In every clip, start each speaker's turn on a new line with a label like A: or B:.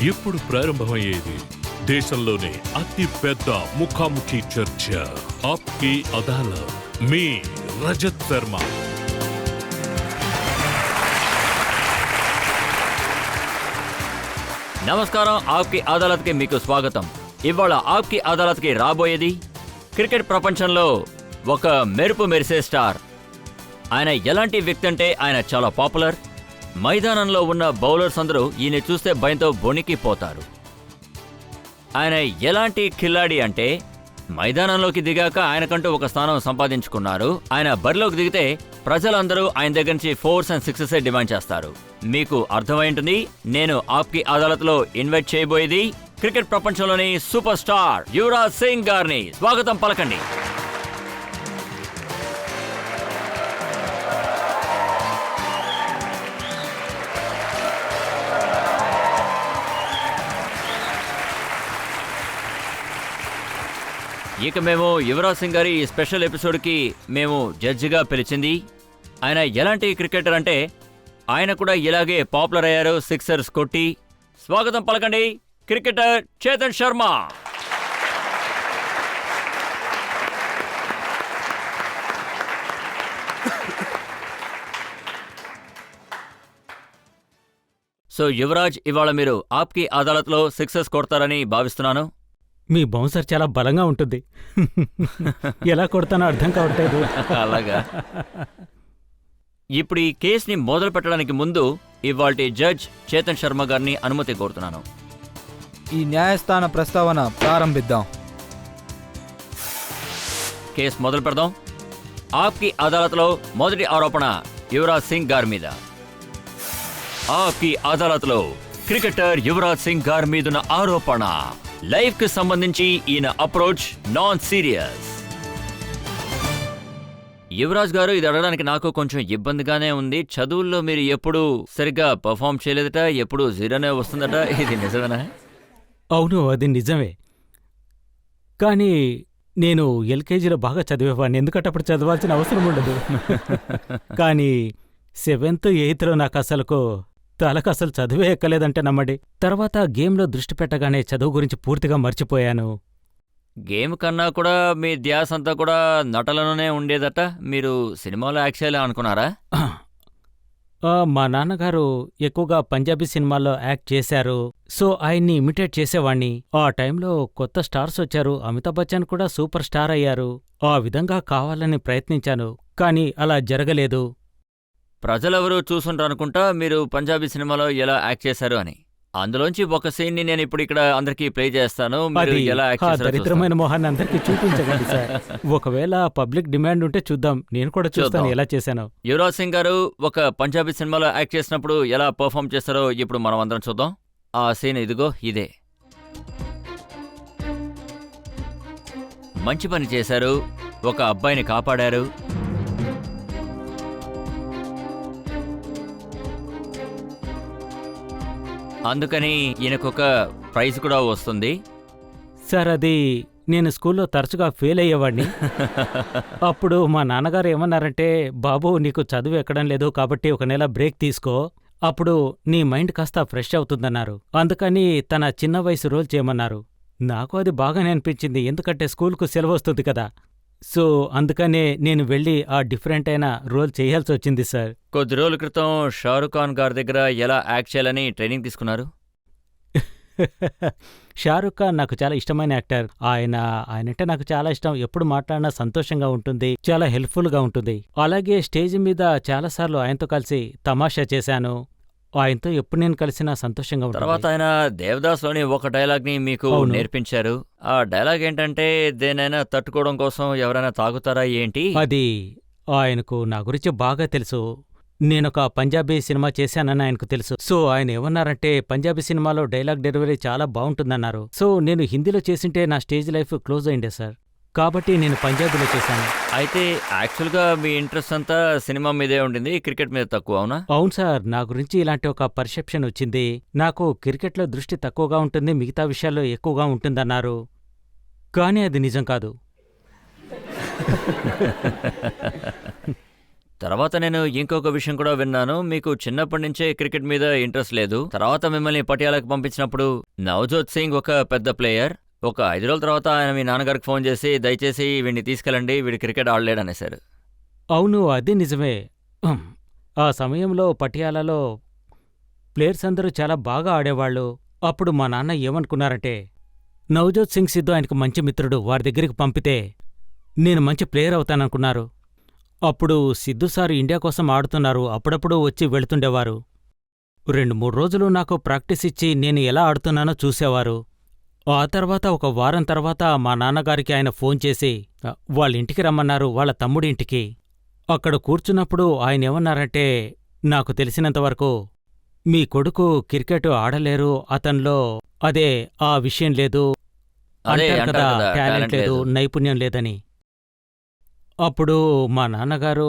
A: ఇప్పుడు ప్రారంభమయ్యేది దేశంలోనే అతి పెద్ద ముఖాముఖి చర్చ. ఆప్కి అదాలత్. మీ రజత్ శర్మ.
B: నమస్కారం. ఆప్కి అదాలత్కి మీకు స్వాగతం. ఇవాళ ఆప్కి అదాలత్కి రాబోయేది క్రికెట్ ప్రపంచంలో ఒక మెరుపు మెరిసే స్టార్. ఆయన ఎలాంటి వ్యక్తి అంటే ఆయన చాలా పాపులర్. మైదానంలో ఉన్న బౌలర్స్ అందరూ ఈయన చూస్తే భయంతో వణికిపోతారు. ఆయన ఎలాంటి కిల్లాడి అంటే మైదానంలోకి దిగాక ఆయనకంటూ ఒక స్థానం సంపాదించుకున్నారు. ఆయన బరిలోకి దిగితే ప్రజలందరూ ఆయన దగ్గర నుంచి 4s and 6s డిమాండ్ చేస్తారు. మీకు అర్థమైంటుంది నేను ఆప్కి అదాలత్లో ఇన్వైట్ చేయబోయేది క్రికెట్ ప్రపంచంలోని సూపర్ స్టార్ యువరాజ్ సింగ్ గారిని. స్వాగతం పలకండి. ఇక మేము యువరాజ్ సింగ్ గారి స్పెషల్ ఎపిసోడ్కి మేము జడ్జిగా పిలిచింది. ఆయన ఎలాంటి క్రికెటర్ అంటే ఆయన కూడా ఇలాగే పాపులర్ అయ్యారు, 6ers కొట్టి. స్వాగతం పలకండి క్రికెటర్ చేతన్ శర్మ. సో యువరాజ్, ఇవాళ మీరు ఆప్కి అదాలత్లో 6s కొడతారని భావిస్తున్నాను.
C: మీ బౌన్సర్ చాలా బలంగా ఉంటుంది. ఎలా కొడతానో అర్థం కావట్లేదు.
B: అలాగా. ఇప్పుడు ఈ కేసుని మొదలు పెట్టడానికి ముందు ఇవాల్టి జడ్జ్ చేతన్ శర్మ గారిని అనుమతి కోరుతున్నాను.
D: ఈ న్యాయస్థాన ప్రస్తావన ప్రారంభిద్దాం.
B: కేసు మొదలు పెడదాం. ఆప్కి అదాలత్లో మొదటి ఆరోపణ యువరాజ్ సింగ్ గారి మీద. ఆప్కి అదాలత్లో క్రికెటర్ యువరాజ్ సింగ్ గారి మీదున్న ఆరోపణ లైఫ్ కి సంబంధించి ఈయన అప్రోచ్ నాన్ సీరియస్. యువరాజ్ గారు, ఇది అడగడానికి నాకు కొంచెం ఇబ్బందిగానే ఉంది. చదువుల్లో మీరు ఎప్పుడు సరిగ్గా పర్ఫామ్ చేయలేదట, ఎప్పుడు 0నే వస్తుందట. ఇది నిజమేనా?
C: అవును, అది నిజమే. కానీ నేను ఎల్కేజీలో బాగా చదివేవాడిని, ఎందుకంటే అప్పుడు చదవాల్సిన అవసరం ఉండదు. కానీ 7th 8thలో నాకు అసలు చదువే ఎక్కలేదంటే నమ్మండి. తర్వాత గేమ్లో దృష్టి పెట్టగానే చదువు గురించి పూర్తిగా మర్చిపోయాను.
B: గేమ్ కన్నా కూడా మీ ధ్యాస అంతా కూడా నటనలోనే ఉండేదట. మీరు సినిమాలో యాక్ట్ చేయాలి అనుకున్నారా?
C: మా నాన్నగారు ఎక్కువగా పంజాబీ సినిమాల్లో యాక్ట్ చేశారు. సో ఆయన్ని ఇమిటేట్ చేసేవాణ్ణి. ఆ టైంలో కొత్త స్టార్స్ వచ్చారు. అమితాబ్ బచ్చన్ కూడా సూపర్ స్టార్ అయ్యారు. ఆ విధంగా కావాలని ప్రయత్నించాను, కానీ అలా జరగలేదు.
B: ప్రజలెవరూ చూసుంటారనుకుంటా మీరు పంజాబీ సినిమాలో ఎలా యాక్ట్ చేశారు అని. అందులోంచి ఒక సీన్ ని నేను ఇప్పుడు ఇక్కడ అందరికీ ప్లే చేస్తాను. మీరు ఎలా యాక్ట్ చేశారో
C: దరిద్రమైన మొహాన్ని అందరికీ చూపించగలరు సార్. ఒకవేళ పబ్లిక్ డిమాండ్ ఉంటే చూద్దాం, నేను కూడా చూస్తాను ఎలా చేశాను.
B: యువరాజ్ సింగ్ గారు ఒక పంజాబీ సినిమాలో యాక్ట్ చేసినప్పుడు ఎలా పర్ఫామ్ చేస్తారో ఇప్పుడు మనం అందరం చూద్దాం. ఆ సీన్ ఇదిగో ఇదే. మంచి పని చేశారు, ఒక అబ్బాయిని కాపాడారు. అందుకని ఈయనకొక ప్రైజ్ కూడా వస్తుంది.
C: సార్, అది నేను స్కూల్లో తరచుగా ఫెయిల్ అయ్యేవాడిని. అప్పుడు మా నాన్నగారు ఏమన్నారంటే, బాబు నీకు చదువు ఎక్కడం లేదు కాబట్టి 1 నెల బ్రేక్ తీసుకో, అప్పుడు నీ మైండ్ కాస్త ఫ్రెష్ అవుతుందన్నారు. అందుకని తన చిన్న వయసు రోల్ చేయమన్నారు. నాకు అది బాగానే అనిపించింది, ఎందుకంటే స్కూల్కు సెలవు వస్తుంది కదా. సో అందుకనే నేను వెళ్ళి ఆ డిఫరెంట్ అయిన రోల్ చేయాల్సి వచ్చింది సార్.
B: కొద్ది రోజుల క్రితం షారుఖ్ ఖాన్ గారి దగ్గర ఎలా యాక్ట్ చేయాలని ట్రైనింగ్ తీసుకున్నారు?
C: షారుఖ్ ఖాన్ నాకు చాలా ఇష్టమైన యాక్టర్. ఆయనంటే నాకు చాలా ఇష్టం. ఎప్పుడు మాట్లాడినా సంతోషంగా ఉంటుంది, చాలా హెల్ప్ఫుల్గా ఉంటుంది. అలాగే స్టేజ్ మీద చాలాసార్లు ఆయనతో కలిసి తమాషా చేశాను. ఆయనతో ఎప్పుడు నేను కలిసినా సంతోషంగా ఉంటుంది.
B: తర్వాత ఆయన దేవదాస్లోని ఒక డైలాగ్ని మీకు నేర్పించారు. ఆ డైలాగ్ ఏంటంటే, దేనైనా తట్టుకోవడం కోసం ఎవరైనా తాగుతారా ఏంటి?
C: అది ఆయనకు నా గురించి బాగా తెలుసు. నేనొక పంజాబీ సినిమా చేశానని ఆయనకు తెలుసు. సో ఆయన ఏమన్నారంటే, పంజాబీ సినిమాలో డైలాగ్ డెలివరీ చాలా బాగుంటుందన్నారు. సో నేను హిందీలో చేసింటే నా స్టేజ్ లైఫ్ క్లోజ్ అయిందే సార్. కాబట్టి నేను పంజాబీలో చేశాను.
B: అయితే యాక్చువల్గా మీ ఇంట్రెస్ట్ అంతా సినిమా మీదే ఉండింది, క్రికెట్ మీద తక్కువ, అవునా?
C: అవును సార్, నా గురించి ఇలాంటి ఒక పర్సెప్షన్ వచ్చింది. నాకు క్రికెట్లో దృష్టి తక్కువగా ఉంటుంది, మిగతా విషయాల్లో ఎక్కువగా ఉంటుందన్నారు. కానీ అది నిజం కాదు.
B: తర్వాత నేను ఇంకొక విషయం కూడా విన్నాను, మీకు చిన్నప్పటి నుంచే క్రికెట్ మీద ఇంట్రెస్ట్ లేదు. తర్వాత మిమ్మల్ని పటియాలకు పంపించినప్పుడు నవజోత్ సింగ్ ఒక పెద్ద ప్లేయర్. ఒక 5 రోజుల తర్వాత ఆయన మీ నాన్నగారికి ఫోన్ చేసి దయచేసి వీడిని తీసుకెళ్ళండి, వీడి క్రికెట్ ఆడలేడనేశారు.
C: అవును, అది నిజమే. ఉమ్, ఆ సమయంలో పటియాలాలో ప్లేయర్స్ అందరూ చాలా బాగా ఆడేవాళ్ళు. అప్పుడు మా నాన్న ఏమనుకున్నారంటే, నవజోత్ సింగ్ సిద్ధు ఆయనకు మంచి మిత్రుడు, వారి దగ్గరికి పంపితే నేను మంచి ప్లేయర్ అవుతాననుకున్నారు. అప్పుడు సిద్ధు సార్ ఇండియా కోసం ఆడుతున్నారు, అప్పుడప్పుడు వచ్చి వెళుతుండేవారు. 2-3 రోజులు నాకు ప్రాక్టీస్ ఇచ్చి నేను ఎలా ఆడుతున్నానో చూసేవారు. ఆ తర్వాత ఒక వారం తర్వాత మా నాన్నగారికి ఆయన ఫోన్ చేసి వాళ్ళింటికి రమ్మన్నారు, వాళ్ళ తమ్ముడి ఇంటికి. అక్కడ కూర్చున్నప్పుడు ఆయనేమన్నారంటే, నాకు తెలిసినంతవరకు మీ కొడుకు క్రికెట్ ఆడలేరు, అతన్లో అదే ఆ విషయం లేదు,
B: అదే
C: అంటారు
B: అంటారు
C: కదా,
B: కదా,
C: టాలెంట్
B: టాలెంట్
C: లేదు,
B: లేదు.
C: నైపుణ్యం లేదని. అప్పుడు మా నాన్నగారు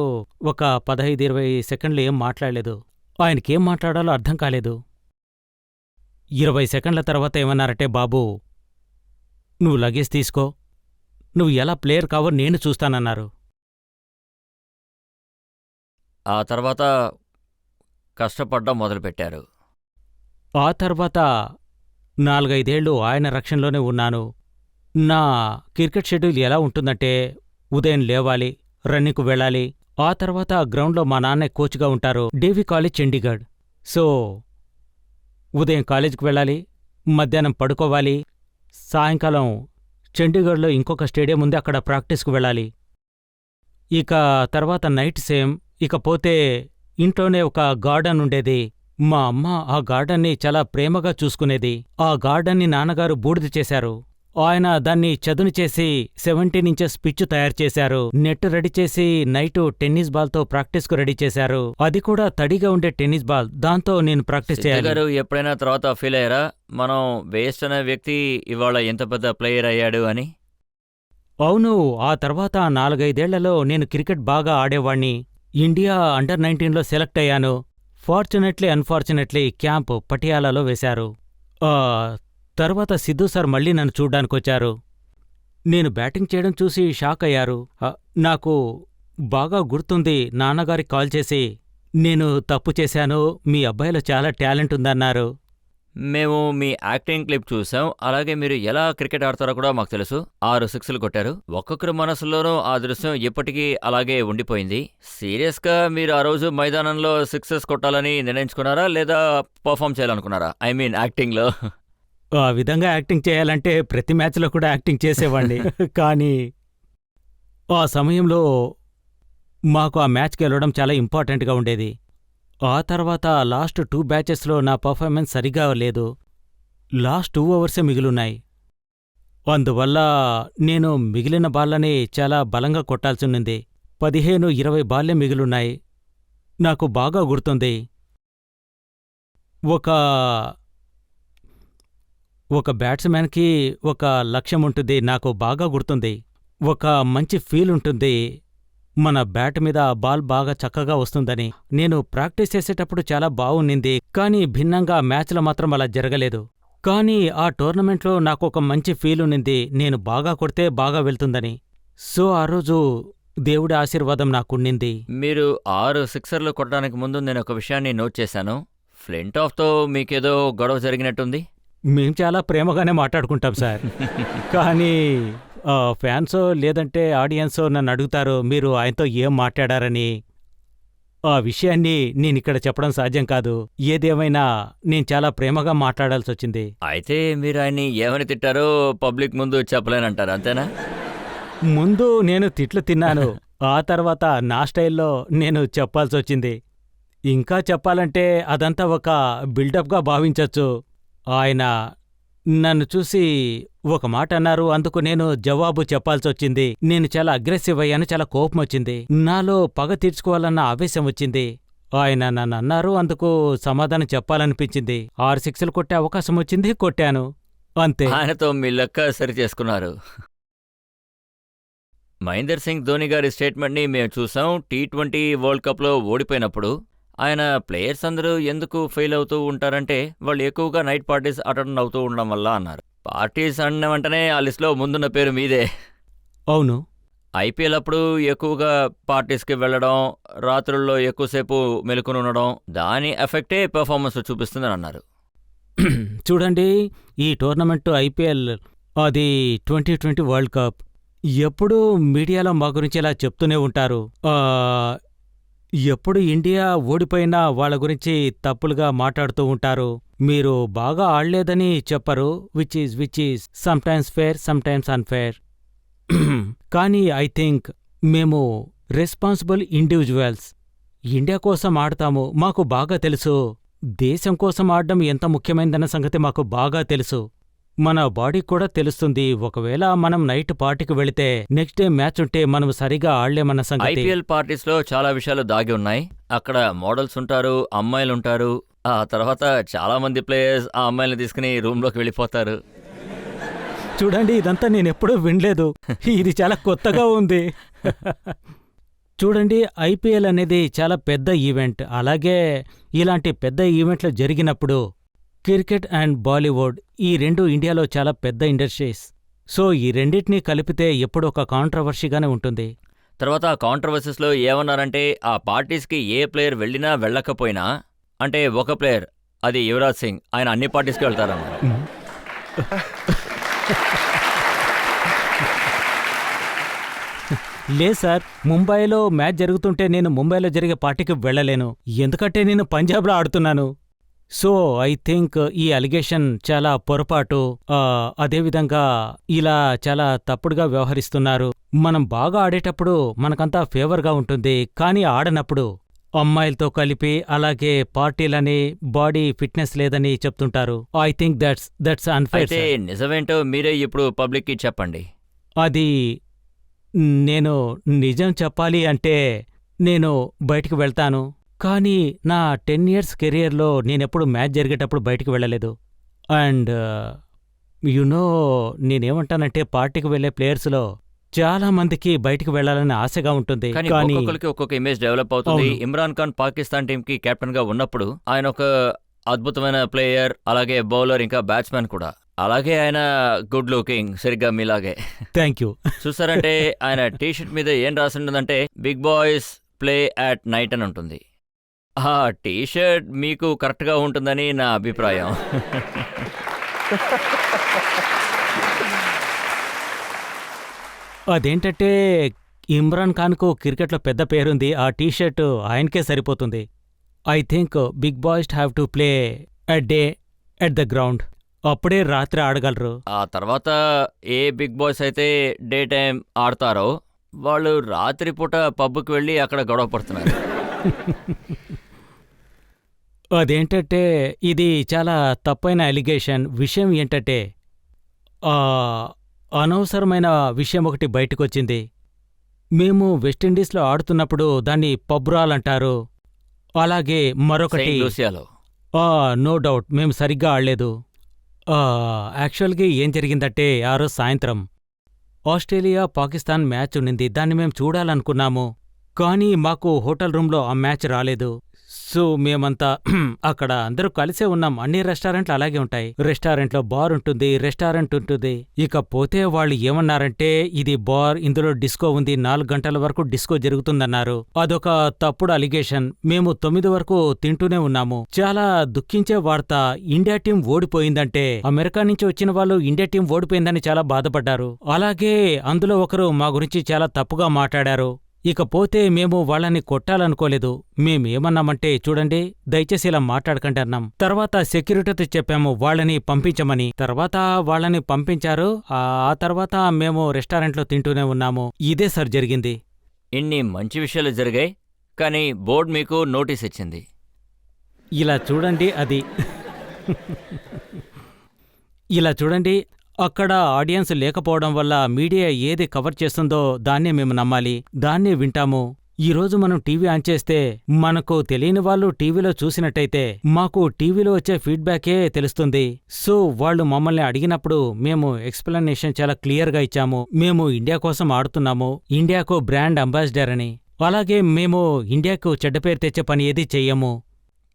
C: ఒక 15-20 సెకండ్లు ఏం మాట్లాడలేదు. ఆయనకేం మాట్లాడాలో అర్థం కాలేదు. 20 సెకండ్ల తర్వాత ఏమన్నారంటే, బాబూ నువ్వు లగేజ్ తీసుకో, నువ్వు ఎలా ప్లేయర్ కావో నేను చూస్తానన్నారు.
B: ఆ తర్వాత కష్టపడ్డం మొదలుపెట్టారు.
C: ఆ తర్వాత 4-5 ఏళ్ళు ఆయన రక్షణలోనే ఉన్నాను. నా క్రికెట్ షెడ్యూల్ ఎలా ఉంటుందంటే, ఉదయం లేవాలి, రన్నింగ్కు వెళ్ళాలి. ఆ తర్వాత గ్రౌండ్లో మా నాన్నే కోచ్గా ఉంటారు, డేవీ కాలేజ్ చండీగఢ్. సో ఉదయం కాలేజీకి వెళ్ళాలి, మధ్యాహ్నం పడుకోవాలి, సాయంకాలం చండీగఢ్లో ఇంకొక స్టేడియం ఉంది, అక్కడ ప్రాక్టీస్కు వెళ్ళాలి. ఇక తర్వాత నైట్ సేమ్. ఇకపోతే ఇంట్లోనే ఒక గార్డెన్ ఉండేది. మా అమ్మ ఆ గార్డెన్ని చాలా ప్రేమగా చూసుకునేది. ఆ గార్డెన్ని నాన్నగారు బూడిద చేశారు. ఆయన దాన్ని చదును చేసి 17 ఇంచెస్ పిచ్చు తయారు చేశారు. నెట్ రెడీ చేసి నైటు టెన్నిస్ బాల్తో ప్రాక్టీస్కు రెడీ చేశారు. అది కూడా తడిగా ఉండే టెన్నిస్ బాల్, దాంతో నేను ప్రాక్టీస్
B: సిద్ధు
C: చేయాలి.
B: గారు ఎప్పుడైనా తర్వాత ఫీల్ అయ్యారా, మనం వేస్ట్ అనే వ్యక్తి ఇవాళ ఎంత పెద్ద ప్లేయర్ అయ్యాడు అని?
C: అవును, ఆ తర్వాత 4-5 ఏళ్లలో నేను క్రికెట్ బాగా ఆడేవాణ్ణి. ఇండియా అండర్-19లో సెలెక్ట్ అయ్యాను. ఫార్చునేట్లీ అన్ఫార్చునేట్లీ క్యాంప్ పటియాలాలో వేశారు. ఆ తర్వాత సిద్ధు సార్ మళ్ళీ నన్ను చూడ్డానికొచ్చారు. నేను బ్యాటింగ్ చేయడం చూసి షాక్ అయ్యారు. నాకు బాగా గుర్తుంది, నాన్నగారికి కాల్ చేసి, నేను తప్పు చేశాను, మీ అబ్బాయిలో చాలా టాలెంట్ ఉందన్నారు.
B: మేము మీ యాక్టింగ్ క్లిప్ చూసాం, అలాగే మీరు ఎలా క్రికెట్ ఆడతారో కూడా మాకు తెలుసు. 6 సిక్స్లు కొట్టారు. ఒక్కొక్కరి మనసులోనూ ఆ దృశ్యం ఇప్పటికీ అలాగే ఉండిపోయింది. సీరియస్గా మీరు ఆ రోజు మైదానంలో సిక్సెస్ కొట్టాలని నిర్ణయించుకున్నారా, లేదా పర్ఫామ్ చేయాలనుకున్నారా? ఐ మీన్ యాక్టింగ్లో.
C: ఆ విధంగా యాక్టింగ్ చేయాలంటే ప్రతి మ్యాచ్లో కూడా యాక్టింగ్ చేసేవాణ్ణి. కానీ ఆ సమయంలో మాకు ఆ మ్యాచ్ గెలవడం చాలా ఇంపార్టెంట్గా ఉండేది. ఆ తర్వాత లాస్ట్ 2 బ్యాచెస్లో నా పర్ఫార్మెన్స్ సరిగా లేదు. లాస్ట్ 2 ఓవర్సే మిగిలున్నాయి. అందువల్ల నేను మిగిలిన బాళ్ళని చాలా బలంగా కొట్టాల్సినుంది. 15-20 బాల్లే మిగిలున్నాయి. నాకు బాగా గుర్తుంది, ఒక బ్యాట్స్మెన్కి ఒక లక్ష్యం ఉంటుంది. నాకు బాగా గుర్తుంది, ఒక మంచి ఫీల్ ఉంటుంది, మన బ్యాట్ మీద ఆ బాల్ బాగా చక్కగా వస్తుందని. నేను ప్రాక్టీస్ చేసేటప్పుడు చాలా బావున్నింది, కానీ భిన్నంగా మ్యాచ్లో మాత్రం అలా జరగలేదు. కానీ ఆ టోర్నమెంట్లో నాకొక మంచి ఫీల్ ఉన్నింది, నేను బాగా కొడితే బాగా వెళ్తుందని. సో ఆ రోజు దేవుడి ఆశీర్వాదం నాకున్నింది.
B: మీరు 6 సిక్సర్లు కొట్టడానికి ముందు నేను ఒక విషయాన్ని నోట్ చేశాను. ఫ్లింటాఫ్తో మీకేదో గొడవ జరిగినట్టుంది.
C: మేం చాలా ప్రేమగానే మాట్లాడుకుంటాం సార్. కానీ ఫ్యాన్సో లేదంటే ఆడియన్సో నన్ను అడుగుతారు, మీరు ఆయనతో ఏం మాట్లాడారని. ఆ విషయాన్ని నేనిక్కడ చెప్పడం సాధ్యం కాదు. ఏదేమైనా నేను చాలా ప్రేమగా మాట్లాడాల్సొచ్చింది.
B: అయితే మీరు ఆయన్ని ఏమని తిట్టారో పబ్లిక్ ముందు చెప్పలేనంటారు, అంతేనా?
C: ముందు నేను తిట్లు తిన్నాను, ఆ తర్వాత నా స్టైల్లో నేను చెప్పాల్సొచ్చింది. ఇంకా చెప్పాలంటే అదంతా ఒక బిల్డప్గా భావించొచ్చు. ఆయన నన్ను చూసి ఒక మాట అన్నారు, అందుకు నేను జవాబు చెప్పాల్సొచ్చింది. నేను చాలా అగ్రెసివ్ అయ్యాను, చాలా కోపమొచ్చింది, నాలో పగ తీర్చుకోవాలన్న ఆవేశం వచ్చింది. ఆయన నన్ను అన్నారు, అందుకు సమాధానం చెప్పాలనిపించింది. 6 సిక్స్లు కొట్టే అవకాశం వచ్చింది, కొట్టాను, అంతే.
B: ఆయనతో మీ లెక్క సరి చేసుకున్నారు. మహేందర్ సింగ్ ధోని గారి స్టేట్మెంట్ని మేము చూసాం. T20 వరల్డ్ కప్లో ఓడిపోయినప్పుడు ఆయన ప్లేయర్స్ అందరూ ఎందుకు ఫెయిల్ అవుతూ ఉంటారంటే, వాళ్ళు ఎక్కువగా నైట్ పార్టీస్ అటెండ్ అవుతూ ఉండడం వల్ల అన్నారు. పార్టీస్ అన్న వెంటనే ఆ లిస్ట్లో ముందున్న పేరు మీదే.
C: అవును.
B: ఐపీఎల్ అప్పుడు ఎక్కువగా పార్టీస్కి వెళ్ళడం, రాత్రుల్లో ఎక్కువసేపు మెలుకుని ఉండడం, దాని ఎఫెక్టే పెర్ఫార్మెన్స్ చూపిస్తుందని అన్నారు.
C: చూడండి, ఈ టోర్నమెంట్ ఐపీఎల్ అది 2020 వరల్డ్ కప్. ఎప్పుడూ మీడియాలో మా గురించి ఇలా చెప్తూనే ఉంటారు. ఎప్పుడు ఇండియా ఓడిపోయినా వాళ్ళ గురించి తప్పులుగా మాట్లాడుతూ ఉంటారు. మీరు బాగా ఆడలేదని చెప్పరు, which is sometimes fair, sometimes unfair. కానీ ఐ థింక్ మేము రెస్పాన్సిబుల్ ఇండివిజువల్స్. ఇండియా కోసం ఆడతాము, మాకు బాగా తెలుసు. దేశం కోసం ఆడడం ఎంత ముఖ్యమైనదన్న సంగతి మాకు బాగా తెలుసు. మన బాడీకి కూడా తెలుస్తుంది. ఒకవేళ మనం నైట్ పార్టీకి వెళితే నెక్స్ట్ డే మ్యాచ్ ఉంటే మనం సరిగా ఆడలేమన్న సంగతి.
B: ఐపీఎల్ పార్టీస్లో చాలా విషయాలు దాగి ఉన్నాయి. అక్కడ మోడల్స్ ఉంటారు, అమ్మాయిలు ఉంటారు. ఆ తర్వాత చాలా మంది ప్లేయర్స్ ఆ అమ్మాయిలను తీసుకుని రూమ్లోకి వెళ్ళిపోతారు.
C: చూడండి, ఇదంతా నేనెప్పుడూ వినలేదు. ఇది చాలా కొత్తగా ఉంది. చూడండి, ఐపీఎల్ అనేది చాలా పెద్ద ఈవెంట్. అలాగే ఇలాంటి పెద్ద ఈవెంట్లు జరిగినప్పుడు క్రికెట్ అండ్ బాలీవుడ్, ఈ రెండు ఇండియాలో చాలా పెద్ద ఇండస్ట్రీస్. సో ఈ రెండింటినీ కలిపితే ఎప్పుడు ఒక కాంట్రవర్సీగానే ఉంటుంది.
B: తర్వాత ఆ కాంట్రవర్సీస్లో ఏమన్నారంటే, ఆ పార్టీస్కి ఏ ప్లేయర్ వెళ్ళినా వెళ్ళకపోయినా, అంటే ఒక ప్లేయర్, అది యువరాజ్ సింగ్, ఆయన అన్ని పార్టీస్కి వెళ్తారన్నారు.
C: లేదు సార్, ముంబైలో మ్యాచ్ జరుగుతుంటే నేను ముంబైలో జరిగే పార్టీకి వెళ్ళలేను, ఎందుకంటే నేను పంజాబ్లో ఆడుతున్నాను. సో ఐ థింక్ ఈ అలిగేషన్ చాలా పొరపాటు. అదేవిధంగా ఇలా చాలా తప్పుడుగా వ్యవహరిస్తున్నారు. మనం బాగా ఆడేటప్పుడు మనకంతా ఫేవర్గా ఉంటుంది, కానీ ఆడనప్పుడు అమ్మాయిలతో కలిపి అలాగే పార్టీలని, బాడీ ఫిట్నెస్ లేదని చెప్తుంటారు. I think that's unfair.
B: అయితే నిజమేంటో మీరే ఇప్పుడు పబ్లిక్కి చెప్పండి.
C: అది నేను నిజం చెప్పాలి అంటే నేను బయటికి వెళ్తాను, కానీ నా 10 years కెరియర్లో నేనెప్పుడు మ్యాచ్ జరిగేటప్పుడు బయటికి వెళ్ళలేదు. అండ్ నేనేమంటానంటే పార్టీకి వెళ్లే ప్లేయర్స్లో చాలా మందికి బయటికి వెళ్లాలని ఆశగా ఉంటుంది,
B: కానీ
C: కానీ
B: ఒక్కొక్కరికి ఒక్కొక్క ఇమేజ్ డెవలప్ అవుతుంది.
C: అవును.
B: ఇమ్రాన్ ఖాన్ పాకిస్తాన్ టీంకి కెప్టెన్గా ఉన్నప్పుడు ఆయన ఒక అద్భుతమైన ప్లేయర్, అలాగే బౌలర్, ఇంకా బ్యాట్స్మెన్ కూడా. అలాగే ఆయన గుడ్ లుకింగ్, సరిగ్గా మీలాగే.
C: Thank you.
B: చూసారంటే ఆయన టీషర్ట్ మీద ఏం రాసి ఉంటుందంటే, big boys play at night అని ఉంటుంది. ఆ టీషర్ట్ మీకు కరెక్ట్గా ఉంటుందని నా అభిప్రాయం.
C: అదేంటంటే ఇమ్రాన్ ఖాన్కు క్రికెట్లో పెద్ద పేరుంది, ఆ టీషర్ట్ ఆయనకే సరిపోతుంది. I think big boys have to play a day at the ground, అప్పుడే రాత్రి ఆడగలరు.
B: ఆ తర్వాత ఏ బిగ్ బాయ్స్ అయితే డే టైం ఆడతారో వాళ్ళు రాత్రిపూట పబ్కి వెళ్ళి అక్కడ గొడవ పడుతున్నారు.
C: అదేంటంటే ఇది చాలా తప్పైన అలిగేషన్. విషయం ఏంటంటే అనవసరమైన విషయం ఒకటి బయటకొచ్చింది. మేము వెస్టిండీస్లో ఆడుతున్నప్పుడు దాన్ని పబ్రాల్ అంటారు. అలాగే మరొకటి
B: సెయింట్ లూసియాలో.
C: నో డౌట్ మేము సరిగ్గా ఆడలేదు. యాక్చువల్గా ఏం జరిగిందంటే ఆ రోజు సాయంత్రం ఆస్ట్రేలియా పాకిస్తాన్ మ్యాచ్ ఉన్నింది. దాన్ని మేము చూడాలనుకున్నాము, కానీ మాకు హోటల్ రూమ్లో ఆ మ్యాచ్ రాలేదు. సో మేమంతా అక్కడ అందరూ కలిసే ఉన్నాం. అన్ని రెస్టారెంట్లు అలాగే ఉంటాయి. రెస్టారెంట్లో బార్ ఉంటుంది, రెస్టారెంట్ ఉంటుంది. ఇకపోతే వాళ్ళు ఏమన్నారంటే, ఇది బార్, ఇందులో డిస్కో ఉంది, 4 గంటల వరకు డిస్కో జరుగుతుందన్నారు. అదొక తప్పుడు అలిగేషన్. మేము 9 వరకు తింటూనే ఉన్నాము. చాలా దుఃఖించే వార్త, ఇండియా టీం ఓడిపోయిందంటే అమెరికా నుంచి వచ్చిన వాళ్ళు ఇండియా టీం ఓడిపోయిందని చాలా బాధపడ్డారు. అలాగే అందులో ఒకరు మా గురించి చాలా తప్పుగా మాట్లాడారు. ఇకపోతే మేము వాళ్ళని కొట్టాలనుకోలేదు. మేమేమన్నామంటే, చూడండి దయచేసి ఇలా మాట్లాడకండి అన్నాం. తర్వాత సెక్యూరిటీతో చెప్పాము వాళ్ళని పంపించమని. తర్వాత వాళ్ళని పంపించారు. ఆ తర్వాత మేము రెస్టారెంట్లో తింటూనే ఉన్నాము. ఇదే సార్ జరిగింది.
B: ఇన్ని మంచి విషయాలు జరిగాయి, కానీ బోర్డు మీకు నోటీస్ ఇచ్చింది.
C: ఇలా చూడండి, అది ఇలా చూడండి, అక్కడ ఆడియన్స్ లేకపోవడం వల్ల మీడియా ఏది కవర్ చేస్తుందో దాన్నే మేము నమ్మాలి, దాన్నే వింటాము. ఈరోజు మనం టీవీ ఆన్ చేస్తే మనకు తెలియని వాళ్ళు టీవీలో చూసినట్టయితే మాకు టీవీలో వచ్చే ఫీడ్బ్యాకే తెలుస్తుంది. సో వాళ్ళు మమ్మల్ని అడిగినప్పుడు మేము ఎక్స్ప్లెనేషన్ చాలా క్లియర్గా ఇచ్చాము. మేము ఇండియా కోసం ఆడుతున్నాము, ఇండియాకు బ్రాండ్ అంబాసిడర్ అని. అలాగే మేము ఇండియాకు చెడ్డ పేరు తెచ్చే పని ఏదీ చెయ్యము.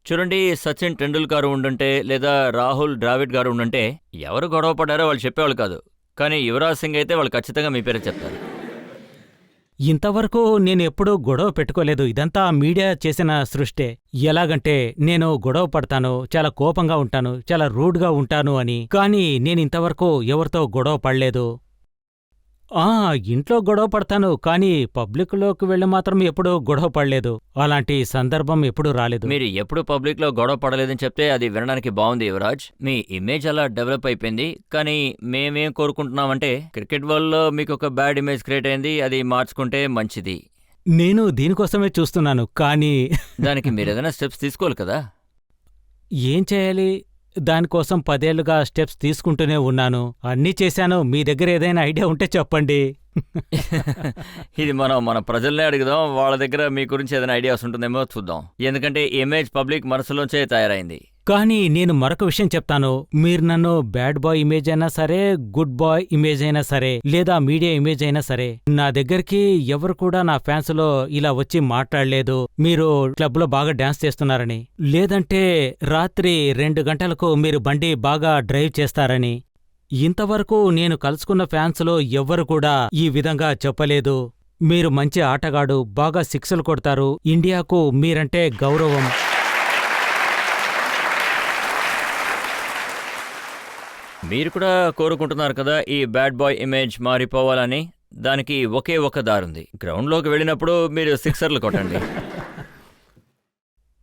B: చూడండి, సచిన్ టెండూల్కర్ ఉండుంటే లేదా రాహుల్ ద్రావిడ్ గారు ఉండుంటే ఎవరు గొడవ పడ్డారో వాళ్ళు చెప్పేవాళ్ళు కాదు, కానీ యువరాజ్ సింగ్ అయితే వాళ్ళు ఖచ్చితంగా మీ పేరే చెప్తారు.
C: ఇంతవరకు నేను ఎప్పుడూ గొడవ పెట్టుకోలేదు. ఇదంతా మీడియా చేసిన సృష్టే. ఎలాగంటే నేను గొడవ పడతాను, చాలా కోపంగా ఉంటాను, చాలా రూడ్గా ఉంటాను అని. కానీ నేనింతవరకు ఎవరితో గొడవ పడలేదు. ఇంట్లో గొడవ పడతాను, కానీ పబ్లిక్లోకి వెళ్ళి మాత్రం ఎప్పుడూ గొడవ పడలేదు. అలాంటి సందర్భం ఎప్పుడూ రాలేదు.
B: మీరు ఎప్పుడు పబ్లిక్లో గొడవ పడలేదని చెప్తే అది వినడానికి బాగుంది యువరాజ్. మీ ఇమేజ్ అలా డెవలప్ అయిపోయింది. కానీ మేమేం కోరుకుంటున్నామంటే క్రికెట్ వరల్డ్లో మీకు ఒక బ్యాడ్ ఇమేజ్ క్రియేట్ అయింది, అది మార్చుకుంటే మంచిది.
C: నేను దీనికోసమే చూస్తున్నాను, కానీ
B: దానికి మీరు ఏదైనా స్టెప్స్ తీసుకోవాలి కదా.
C: ఏం చేయాలి? దానికోసం 10 ఏళ్లుగా స్టెప్స్ తీసుకుంటూనే ఉన్నాను. అన్నీ చేశాను. మీ దగ్గర ఏదైనా ఐడియా ఉంటే చెప్పండి.
B: ఇది మనం మన ప్రజల్నే అడుగుదాం. వాళ్ళ దగ్గర మీ గురించి ఏదైనా ఐడియాస్ ఉంటుందేమో చూద్దాం. ఎందుకంటే ఇమేజ్ పబ్లిక్ మనసులోంచే తయారైంది.
C: కానీ నేను మరొక విషయం చెప్తాను. మీరు నన్ను బ్యాడ్ బాయ్ ఇమేజ్ అయినా సరే, గుడ్ బాయ్ ఇమేజ్ అయినా సరే, లేదా మీడియా ఇమేజ్ అయినా సరే, నా దగ్గరికి ఎవరు కూడా నా ఫ్యాన్స్లో ఇలా వచ్చి మాట్లాడలేదు మీరు క్లబ్లో బాగా డాన్స్ చేస్తున్నారని, లేదంటే రాత్రి 2 గంటలకు మీరు బండి బాగా డ్రైవ్ చేస్తారని. ఇంతవరకు నేను కలుసుకున్న ఫ్యాన్స్లో ఎవ్వరు కూడా ఈ విధంగా చెప్పలేదు. మీరు మంచి ఆటగాడు, బాగా సిక్సులు కొడతారు, ఇండియాకు మీరంటే గౌరవం.
B: మీరు కూడా కోరుకుంటున్నారు కదా ఈ బ్యాడ్ బాయ్ ఇమేజ్ మారిపోవాలని. దానికి ఒకే ఒక దారుంది. గ్రౌండ్లోకి వెళ్ళినప్పుడు మీరు సిక్సర్లు కొట్టండి.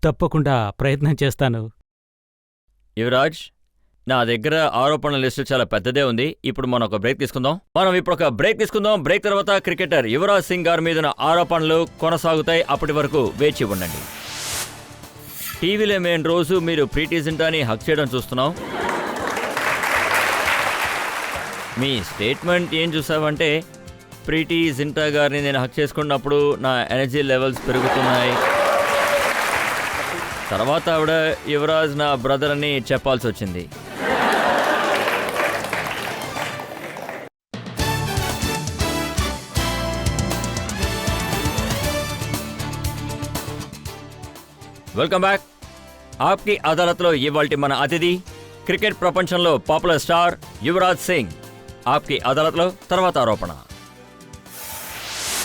C: తప్పకుండా ప్రయత్నం చేస్తాను.
B: యువరాజ్, నా దగ్గర ఆరోపణల లిస్టు చాలా పెద్దదే ఉంది. ఇప్పుడు మనం ఒక బ్రేక్ తీసుకుందాం. బ్రేక్ తర్వాత క్రికెటర్ యువరాజ్ సింగ్ గారి మీద ఆరోపణలు కొనసాగుతాయి. అప్పటి వరకు వేచి ఉండండి. టీవీలో మేము రోజు మీరు ప్రీతి జింటాని హక్ చేయడం చూస్తున్నాం. మీ స్టేట్మెంట్ ఏం చూసావంటే, ప్రీతి జింటా గారిని నేను హక్ చేసుకున్నప్పుడు నా ఎనర్జీ లెవెల్స్ పెరుగుతున్నాయి. తర్వాత ఆవిడ యువరాజ్ నా బ్రదర్ అని చెప్పాల్సి వచ్చింది. Welcome back. ఆప్కి అదాలత్లో ఇవాల్టి మన అతిథి క్రికెట్ ప్రపంచంలో పాపులర్ స్టార్ యువరాజ్ సింగ్. ఆప్కి అదాలత్లో తర్వాత ఆరోపణ.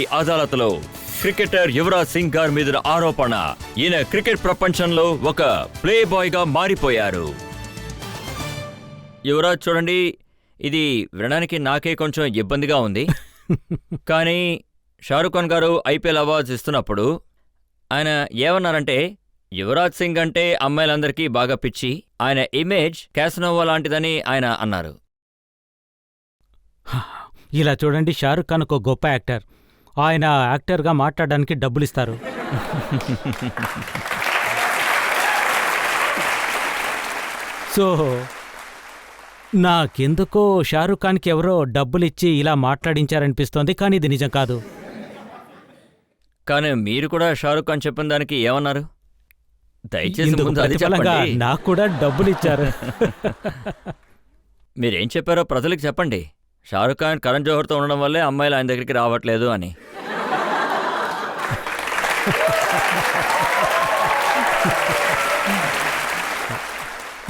B: ఈ అదాలత్లో క్రికెటర్ యువరాజ్ సింగ్ గారి మీద ఆరోపణ. ఈయన క్రికెట్ ప్రపంచంలో ఒక ప్లే బాయ్ గా మారిపోయారు. యువరాజ్ చూడండి, ఇది వినడానికి నాకే కొంచెం ఇబ్బందిగా ఉంది. కానీ షారుఖ్ ఖాన్ గారు ఐపీఎల్ అవార్డ్స్ ఇస్తున్నప్పుడు ఆయన ఏమన్నారంటే, యువరాజ్ సింగ్ అంటే అమ్మాయిలందరికీ బాగా పిచ్చి, ఆయన ఇమేజ్ క్యాసినోవా లాంటిదని ఆయన అన్నారు.
C: ఇలా చూడండి, షారుఖ్ ఖాన్ ఒక గొప్ప యాక్టర్. ఆయన యాక్టర్గా మాట్లాడడానికి డబ్బులిస్తారు. సో నాకెందుకో షారుఖ్ ఖాన్కి ఎవరో డబ్బులిచ్చి ఇలా మాట్లాడించారనిపిస్తోంది, కానీ ఇది నిజం కాదు.
B: కానీ మీరు కూడా షారుఖ్ ఖాన్ చెప్పిన దానికి ఏమన్నారు? దయచేసి
C: ఇందుకు
B: ముందు అది
C: ప్రతిఫలంగా
B: చెప్పండి.
C: నాకు కూడా డబ్బులిచ్చారు.
B: మీరేం చెప్పారో ప్రజలకు చెప్పండి. షారుఖ్ ఖాన్ కరణ్ జోహర్తో ఉండడం వల్లే అమ్మాయిలు ఆయన దగ్గరికి రావట్లేదు అని.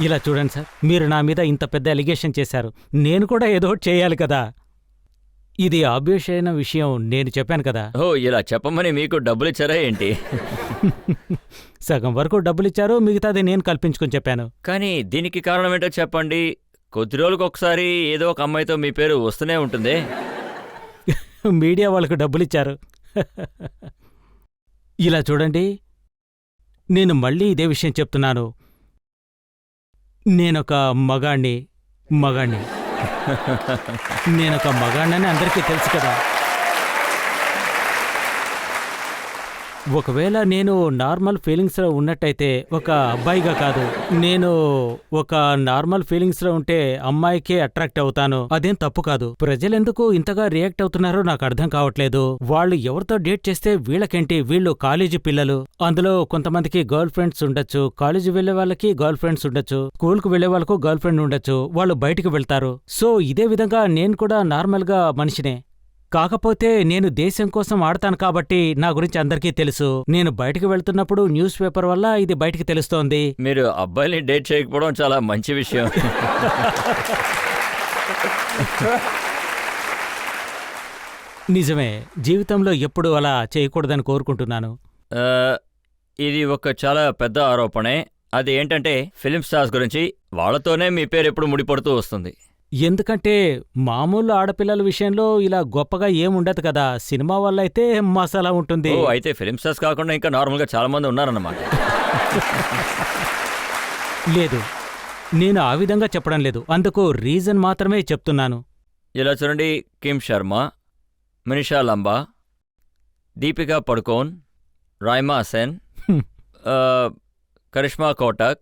C: ఇలా చూడండి సార్, మీరు నా మీద ఇంత పెద్ద అలిగేషన్ చేశారు. నేను కూడా ఏదో చేయాలి కదా. ఇది ఆబ్వియస్ అయిన విషయం, నేను చెప్పాను కదా.
B: ఓ, ఇలా చెప్పమని మీకు డబ్బులు ఇచ్చారా ఏంటి?
C: సగం వరకు డబ్బులిచ్చారు, మిగతాది నేను కల్పించుకొని చెప్పాను.
B: కానీ దీనికి కారణం ఏంటో చెప్పండి. కొద్ది రోజులకు ఒకసారి ఏదో ఒక అమ్మాయితో మీ పేరు వస్తూనే ఉంటుంది.
C: మీడియా వాళ్ళకు డబ్బులిచ్చారు. ఇలా చూడండి, నేను మళ్ళీ ఇదే విషయం చెప్తున్నాను. నేనొక మగాణ్ణి. నేనొక మగాణ్ణని అందరికీ తెలుసు కదా. ఒకవేళ నేను నార్మల్ ఫీలింగ్స్లో ఉన్నట్టయితే, ఒక అబ్బాయిగా కాదు, నేను ఒక నార్మల్ ఫీలింగ్స్లో ఉంటే అమ్మాయికే అట్రాక్ట్ అవుతాను. అదేం తప్పు కాదు. ప్రజలెందుకు ఇంతగా రియాక్ట్ అవుతున్నారో నాకు అర్థం కావట్లేదు. వాళ్ళు ఎవరితో డేట్ చేస్తే వీళ్ళకేంటి, వీళ్ళు కాలేజీ పిల్లలు. అందులో కొంతమందికి గర్ల్ ఫ్రెండ్స్ ఉండొచ్చు, కాలేజీ వెళ్లే వాళ్ళకి గర్ల్ ఫ్రెండ్స్ ఉండొచ్చు, స్కూల్కు వెళ్లే వాళ్ళకు గర్ల్ ఫ్రెండ్ ఉండొచ్చు, వాళ్ళు బయటికి వెళ్తారు. సో ఇదే విధంగా నేను కూడా నార్మల్గా మనిషినే. కాకపోతే నేను దేశం కోసం ఆడతాను కాబట్టి నా గురించి అందరికీ తెలుసు. నేను బయటికి వెళ్తున్నప్పుడు న్యూస్ పేపర్ వల్ల ఇది బయటికి తెలుస్తోంది.
B: మీరు అబ్బాయిని డేట్ చేయకపోవడం చాలా మంచి విషయం.
C: నిజమే, జీవితంలో ఎప్పుడు అలా చేయకూడదని కోరుకుంటున్నాను.
B: ఆ, ఇది ఒక చాలా పెద్ద ఆరోపణే. అది ఏంటంటే ఫిలిం స్టార్స్ గురించి. వాళ్ళతోనే మీ పేరు ఎప్పుడు ముడిపడుతూ వస్తుంది.
C: ఎందుకంటే మామూలు ఆడపిల్లల విషయంలో ఇలా గొప్పగా ఏముండదు కదా, సినిమా వల్ల అయితే మసాలా ఉంటుంది.
B: ఓ, అయితే ఫిలిం స్టార్స్ కాకుండా ఇంకా నార్మల్గా చాలా మంది ఉన్నారన్నమాట.
C: లేదు, నేను ఆ విధంగా చెప్పడం లేదు, అందుకు రీజన్ మాత్రమే చెప్తున్నాను.
B: ఇలా చూడండి, కిమ్ శర్మ, మినిషా లంబా, దీపికా పడుకోన్, రాయ్మా సెన్,
C: హ్మ్.
B: ఆ, కరిష్మా కోటక్,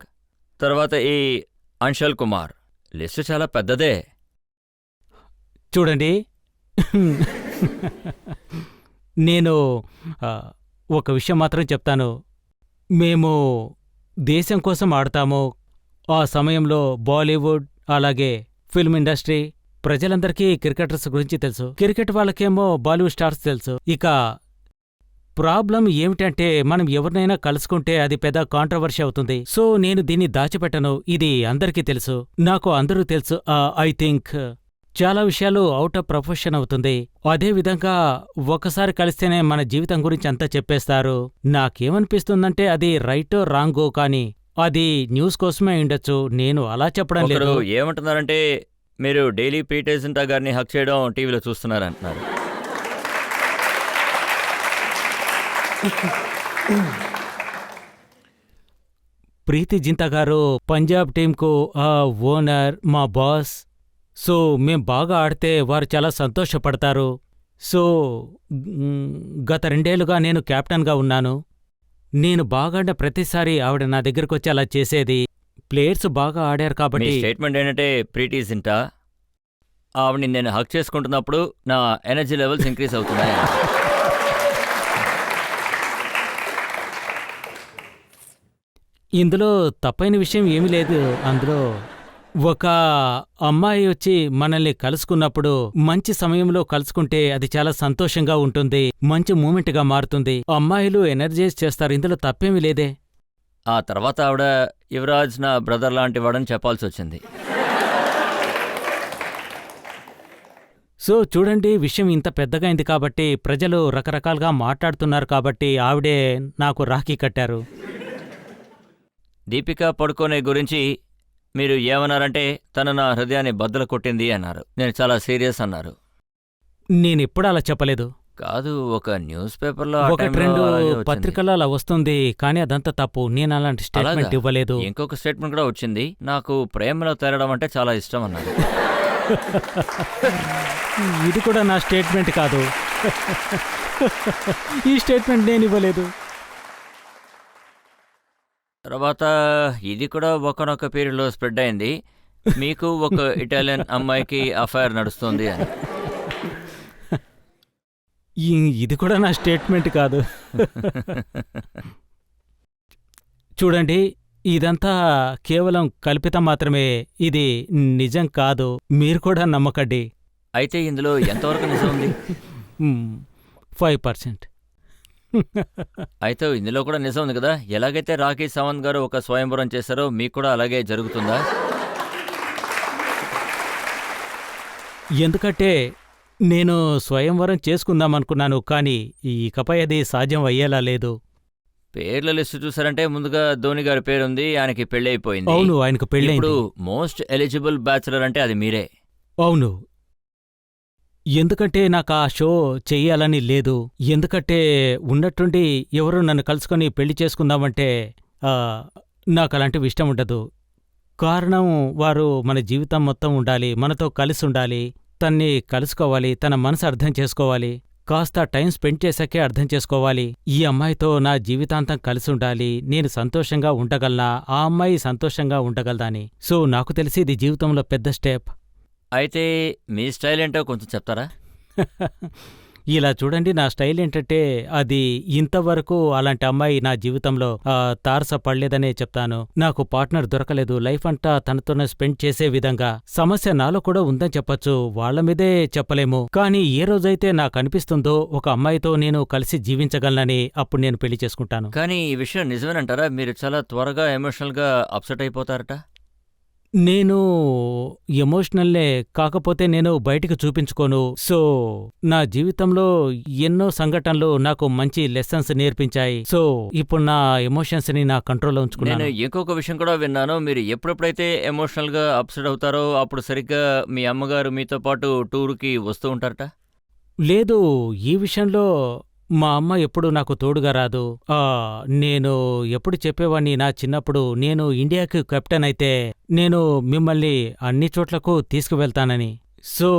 B: తర్వాత ఈ అంశల్ కుమార్. లిస్టు చాలా పెద్దదే.
C: చూడండి, నేను ఆ, ఒక విషయం మాత్రం చెప్తాను. మేము దేశం కోసం ఆడతాము. ఆ సమయంలో బాలీవుడ్ అలాగే ఫిల్మ్ ఇండస్ట్రీ ప్రజలందరికీ క్రికెటర్స్ గురించి తెలుసు, క్రికెట్ వాళ్ళకేమో బాలీవుడ్ స్టార్స్ తెలుసు. ఇక ప్రాబ్లం ఏమిటంటే మనం ఎవరినైనా కలుసుకుంటే అది పెద్ద కాంట్రవర్షీ అవుతుంది. సో నేను దీన్ని దాచిపెట్టను, ఇది అందరికీ తెలుసు, నాకు అందరూ తెలుసు. ఐ థింక్ చాలా విషయాలు అవుట్ ఆఫ్ ప్రొఫెషన్ అవుతుంది. అదే విధంగా ఒకసారి కలిస్తేనే మన జీవితం గురించి అంతా చెప్పేస్తారు. నాకేమనిపిస్తుందంటే అది రైటో రాంగో, కానీ అది న్యూస్ కోసమే ఉండొచ్చు, నేను అలా చెప్పడం
B: ఒకరు
C: లేదు.
B: ఏమంటున్నారంటే మీరు డైలీ పీటర్ జింటా గారిని హక్ చేయడం టీవీలో చూస్తున్నారంటున్నారు.
C: ప్రీతి జింతా గారు పంజాబ్ టీంకు ఓనర్, మా బాస్. సో మేం బాగా ఆడితే వారు చాలా సంతోషపడతారు. సో గత 2 ఏళ్లుగా నేను కెప్టెన్గా ఉన్నాను. నేను బాగా ఆడిన ప్రతిసారి ఆవిడ నా దగ్గరకొచ్చి అలా చేసేది. ప్లేయర్స్ బాగా ఆడారు
B: మీ
C: కాబట్టి.
B: స్టేట్మెంట్ ఏంటంటే ప్రీతి జింటా ఆవిడని నేను హక్ చేసుకుంటున్నప్పుడు నా ఎనర్జీ లెవెల్స్ ఇంక్రీజ్ అవుతున్నాయి.
C: ఇందులో తప్పైన విషయం ఏమీ లేదు. అందులో ఒక అమ్మాయి వచ్చి మనల్ని కలుసుకున్నప్పుడు మంచి సమయంలో కలుసుకుంటే అది చాలా సంతోషంగా ఉంటుంది, మంచి మూమెంట్గా మారుతుంది. అమ్మాయిలు ఎనర్జైజ్ చేస్తారు, ఇందులో తప్పేమీ లేదే.
B: ఆ తర్వాత ఆవిడ యువరాజ్ నా బ్రదర్ లాంటి వాడని చెప్పాల్సి వచ్చింది.
C: సో చూడండి, విషయం ఇంత పెద్దగా అయింది కాబట్టి, ప్రజలు రకరకాలుగా మాట్లాడుతున్నారు కాబట్టి ఆవిడే నాకు రాఖీ కట్టారు.
B: దీపికా పడుకోనే గురించి మీరు ఏమన్నారంటే తను నా హృదయాన్ని బద్దలు కొట్టింది అన్నారు. నేను చాలా సీరియస్ అన్నారు.
C: నేనెప్పుడు అలా చెప్పలేదు.
B: కాదు, ఒక న్యూస్ పేపర్లో ఆ
C: 1-2
B: టైంలో అలాగే వచ్చింది.
C: పత్రికల్లో అలా వస్తుంది, కానీ అదంతా తప్పు. నేను అలాంటి స్టేట్మెంట్
B: అలాగా?
C: ఇవ్వలేదు.
B: ఇంకొక స్టేట్మెంట్ కూడా వచ్చింది, నాకు ప్రేమలో తేరడం అంటే చాలా ఇష్టం అన్నారు.
C: ఇది కూడా నా స్టేట్మెంట్ కాదు. ఈ స్టేట్మెంట్ నేను ఇవ్వలేదు.
B: తర్వాత ఇది కూడా ఒకనొక పీరియడ్లో స్ప్రెడ్ అయింది, మీకు ఒక ఇటాలియన్ అమ్మాయికి అఫైర్ నడుస్తుంది అని.
C: ఇది కూడా నా స్టేట్మెంట్ కాదు. చూడండి, ఇదంతా కేవలం కల్పితం మాత్రమే, ఇది నిజం కాదు, మీరు కూడా నమ్మకండి.
B: అయితే ఇందులో ఎంతవరకు నిజం ఉంది?
C: 5%.
B: అయితే ఇందులో కూడా నిజం ఉంది కదా. ఎలాగైతే రాఖీ సావంత్ గారు ఒక స్వయంవరం చేశారో మీకు కూడా అలాగే జరుగుతుందా?
C: ఎందుకంటే నేను స్వయంవరం చేసుకుందామనుకున్నాను, కానీ ఇకపై అది సాధ్యం అయ్యేలా లేదు.
B: పేర్ల లిస్టు చూసారంటే ముందుగా ధోని గారి పేరుంది, ఆయనకి పెళ్లి అయిపోయింది.
C: అవును, ఆయనకు
B: ఇప్పుడు
C: పెళ్ళైంది.
B: మోస్ట్ ఎలిజిబుల్ బ్యాచులర్ అంటే అది మీరే.
C: అవును, ఎందుకంటే నాకు ఆ షో చెయ్యాలని లేదు. ఎందుకంటే ఉన్నట్టుండి ఎవరు నన్ను కలుసుకొని పెళ్లి చేసుకుందామంటే నాకు అలాంటివి ఇష్టం ఉండదు. కారణం, వారు మన జీవితం మొత్తం ఉండాలి, మనతో కలిసి ఉండాలి, తన్ని కలుసుకోవాలి, తన మనసు అర్థం చేసుకోవాలి, కాస్త టైం స్పెండ్ చేశాకే అర్థం చేసుకోవాలి. ఈ అమ్మాయితో నా జీవితాంతం కలిసి ఉండాలి, నేను సంతోషంగా ఉండగలనా, ఆ అమ్మాయి సంతోషంగా ఉండగలదా అని. సో నాకు తెలిసి ఇది జీవితంలో పెద్ద స్టెప్.
B: అయితే మీ స్టైల్ ఏంటో కొంచెం చెప్తారా?
C: ఇలా చూడండి, నా స్టైల్ ఏంటంటే అది ఇంతవరకు అలాంటి అమ్మాయి నా జీవితంలో తారసపడలేదనే చెప్తాను. నాకు పార్ట్నర్ దొరకలేదు, లైఫ్ అంతా తనతోనే స్పెండ్ చేసే విధంగా. సమస్య నాలో కూడా ఉందని చెప్పొచ్చు, వాళ్ల మీదే చెప్పలేము. కానీ ఏ రోజైతే నాకు అనిపిస్తుందో ఒక అమ్మాయితో నేను కలిసి జీవించగలనని, అప్పుడు నేను పెళ్లి చేసుకుంటాను.
B: కానీ ఈ విషయం నిజమేనంటారా? మీరు చాలా త్వరగా ఎమోషనల్గా అప్సెట్ అయిపోతారట.
C: నేను ఎమోషనల్లే, కాకపోతే నేను బయటికి చూపించుకోను. సో నా జీవితంలో ఎన్నో సంఘటనలు నాకు మంచి లెసన్స్ నేర్పించాయి. సో ఇప్పుడు నా ఎమోషన్స్ ని నా కంట్రోల్లో
B: నేను
C: ఉంచుకున్నాను.
B: ఇంకొక విషయం కూడా విన్నాను. మీరు ఎప్పుడెప్పుడైతే ఎమోషనల్ గా అప్సెట్ అవుతారో అప్పుడు సరిగ్గా మీ అమ్మగారు మీతో పాటు టూర్కి వస్తూ ఉంటారట.
C: లేదు, ఈ విషయంలో మా అమ్మ ఎప్పుడు నాకు తోడుగా రాదు. నేను ఎప్పుడు చెప్పేవాణ్ణి నా చిన్నప్పుడు, నేను ఇండియాకి కెప్టెన్ అయితే నేను మిమ్మల్ని అన్ని చోట్లకు తీసుకువెళ్తానని. సో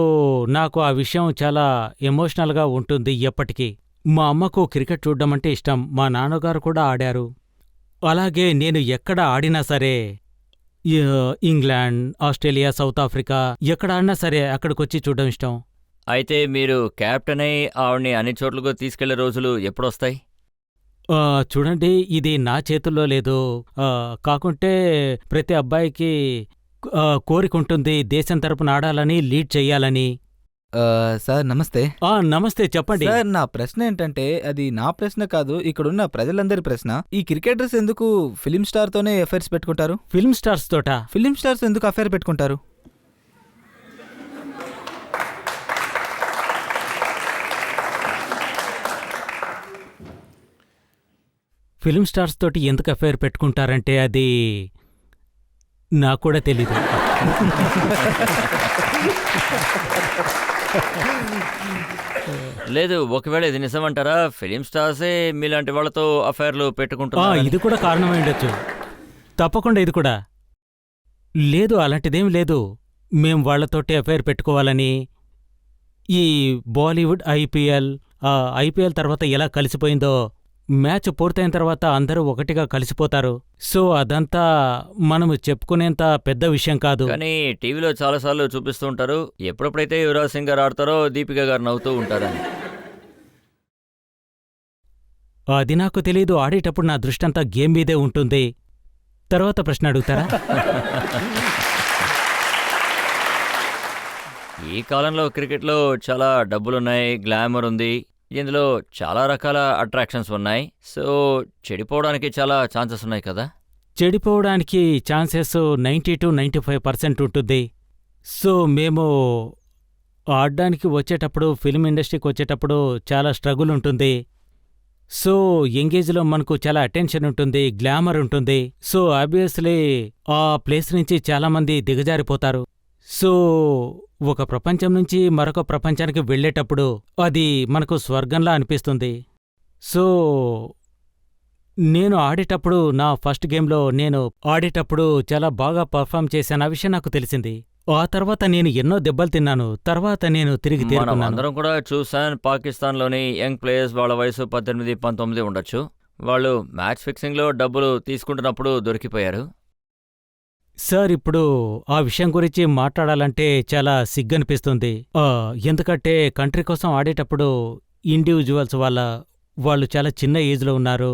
C: నాకు ఆ విషయం చాలా ఎమోషనల్గా ఉంటుంది ఎప్పటికీ. మా అమ్మకు క్రికెట్ చూడ్డం అంటే ఇష్టం. మా నాన్నగారు కూడా ఆడారు. అలాగే నేను ఎక్కడ ఆడినా సరే, ఇంగ్లాండ్, ఆస్ట్రేలియా, సౌత్ ఆఫ్రికా ఎక్కడ ఆడినా సరే అక్కడికొచ్చి చూడడం ఇష్టం.
B: అయితే మీరు కెప్టెన్ అయి ఆవిడ్ని అన్ని చోట్లకు తీసుకెళ్లే రోజులు ఎప్పుడొస్తాయి?
C: చూడండి, ఇది నా చేతుల్లో లేదు. కాకుంటే ప్రతి అబ్బాయికి కోరిక ఉంటుంది దేశం తరపున ఆడాలని, లీడ్ చెయ్యాలని.
D: సార్ నమస్తే.
C: నమస్తే, చెప్పండి.
D: సార్ నా ప్రశ్న ఏంటంటే, అది నా ప్రశ్న కాదు, ఇక్కడున్న ప్రజలందరి ప్రశ్న. ఈ క్రికెటర్స్ ఎందుకు ఫిలిం స్టార్ తోనే అఫైర్స్ పెట్టుకుంటారు?
C: ఫిల్మ్ స్టార్స్ తోట?
D: ఫిలిం స్టార్స్ ఎందుకు అఫైర్ పెట్టుకుంటారు?
C: ఫిల్మ్ స్టార్స్ తోటి ఎందుకు అఫైర్ పెట్టుకుంటారంటే అది నాకు కూడా తెలీదు.
B: లేదు, ఒకవేళ ఇది నిజమంటారా? ఫిలిం స్టార్సే మీలాంటి వాళ్ళతో అఫైర్లు పెట్టుకుంటున్నారు.
C: ఇది కూడా కారణమై ఉండొచ్చు. తప్పకుండా ఇది కూడా. లేదు, అలాంటిదేం లేదు. మేం వాళ్లతోటి అఫైర్ పెట్టుకోవాలని, ఈ బాలీవుడ్ ఐపీఎల్ తర్వాత ఎలా కలిసిపోయిందో, మ్యాచ్ పూర్తయిన తర్వాత అందరూ ఒకటిగా కలిసిపోతారు. సో అదంతా మనము చెప్పుకునేంత పెద్ద విషయం కాదు.
B: కానీ టీవీలో చాలాసార్లు చూపిస్తూ ఉంటారు, ఎప్పుడెప్పుడైతే యువరాజ్ సింగ్ గారు ఆడతారో దీపిక గారు నవ్వుతూ ఉంటారని.
C: అది నాకు తెలీదు. ఆడేటప్పుడు నా దృష్టంతా గేమ్ మీదే ఉంటుంది. తర్వాత ప్రశ్న అడుగుతారా?
B: ఈ కాలంలో క్రికెట్లో చాలా డబ్బులున్నాయి, గ్లామర్ ఉంది, ఇందులో చాలా రకాల అట్రాక్షన్స్ ఉన్నాయి. సో చెడిపోవడానికి చాలా ఛాన్సెస్ ఉన్నాయి కదా?
C: చెడిపోవడానికి ఛాన్సెస్ 90 to 95% ఉంటుంది. సో మేము ఆడడానికి వచ్చేటప్పుడు, ఫిల్మ్ ఇండస్ట్రీకి వచ్చేటప్పుడు చాలా స్ట్రగుల్ ఉంటుంది. సో ఎంగేజ్లో మనకు చాలా అటెన్షన్ ఉంటుంది, గ్లామర్ ఉంటుంది. సో ఆబ్వియస్లీ ఆ ప్లేస్ నుంచి చాలామంది దిగజారిపోతారు. సో ఒక ప్రపంచం నుంచి మరొక ప్రపంచానికి వెళ్ళేటప్పుడు అది మనకు స్వర్గంలా అనిపిస్తుంది. సో నేను ఆడేటప్పుడు, నా ఫస్ట్ గేమ్లో నేను ఆడేటప్పుడు చాలా బాగా పర్ఫామ్ చేశాను. ఆ విషయం నాకు తెలిసింది. ఆ తర్వాత నేను ఎన్నో దెబ్బలు తిన్నాను. తర్వాత నేను తిరిగి
B: మనం
C: తేరుకున్నాను.
B: అందరం కూడా చూసాం, పాకిస్తాన్లోని యంగ్ ప్లేయర్స్, వాళ్ళ వయసు 18-19 ఉండొచ్చు. వాళ్ళు మ్యాచ్ ఫిక్సింగ్లో డబ్బులు తీసుకుంటున్నప్పుడు దొరికిపోయారు.
C: సార్, ఇప్పుడు ఆ విషయం గురించి మాట్లాడాలంటే చాలా సిగ్గనిపిస్తుంది. ఎందుకంటే కంట్రీ కోసం ఆడేటప్పుడు ఇండివిజువల్స్ వాళ్ళు చాలా చిన్న ఏజ్లో ఉన్నారు.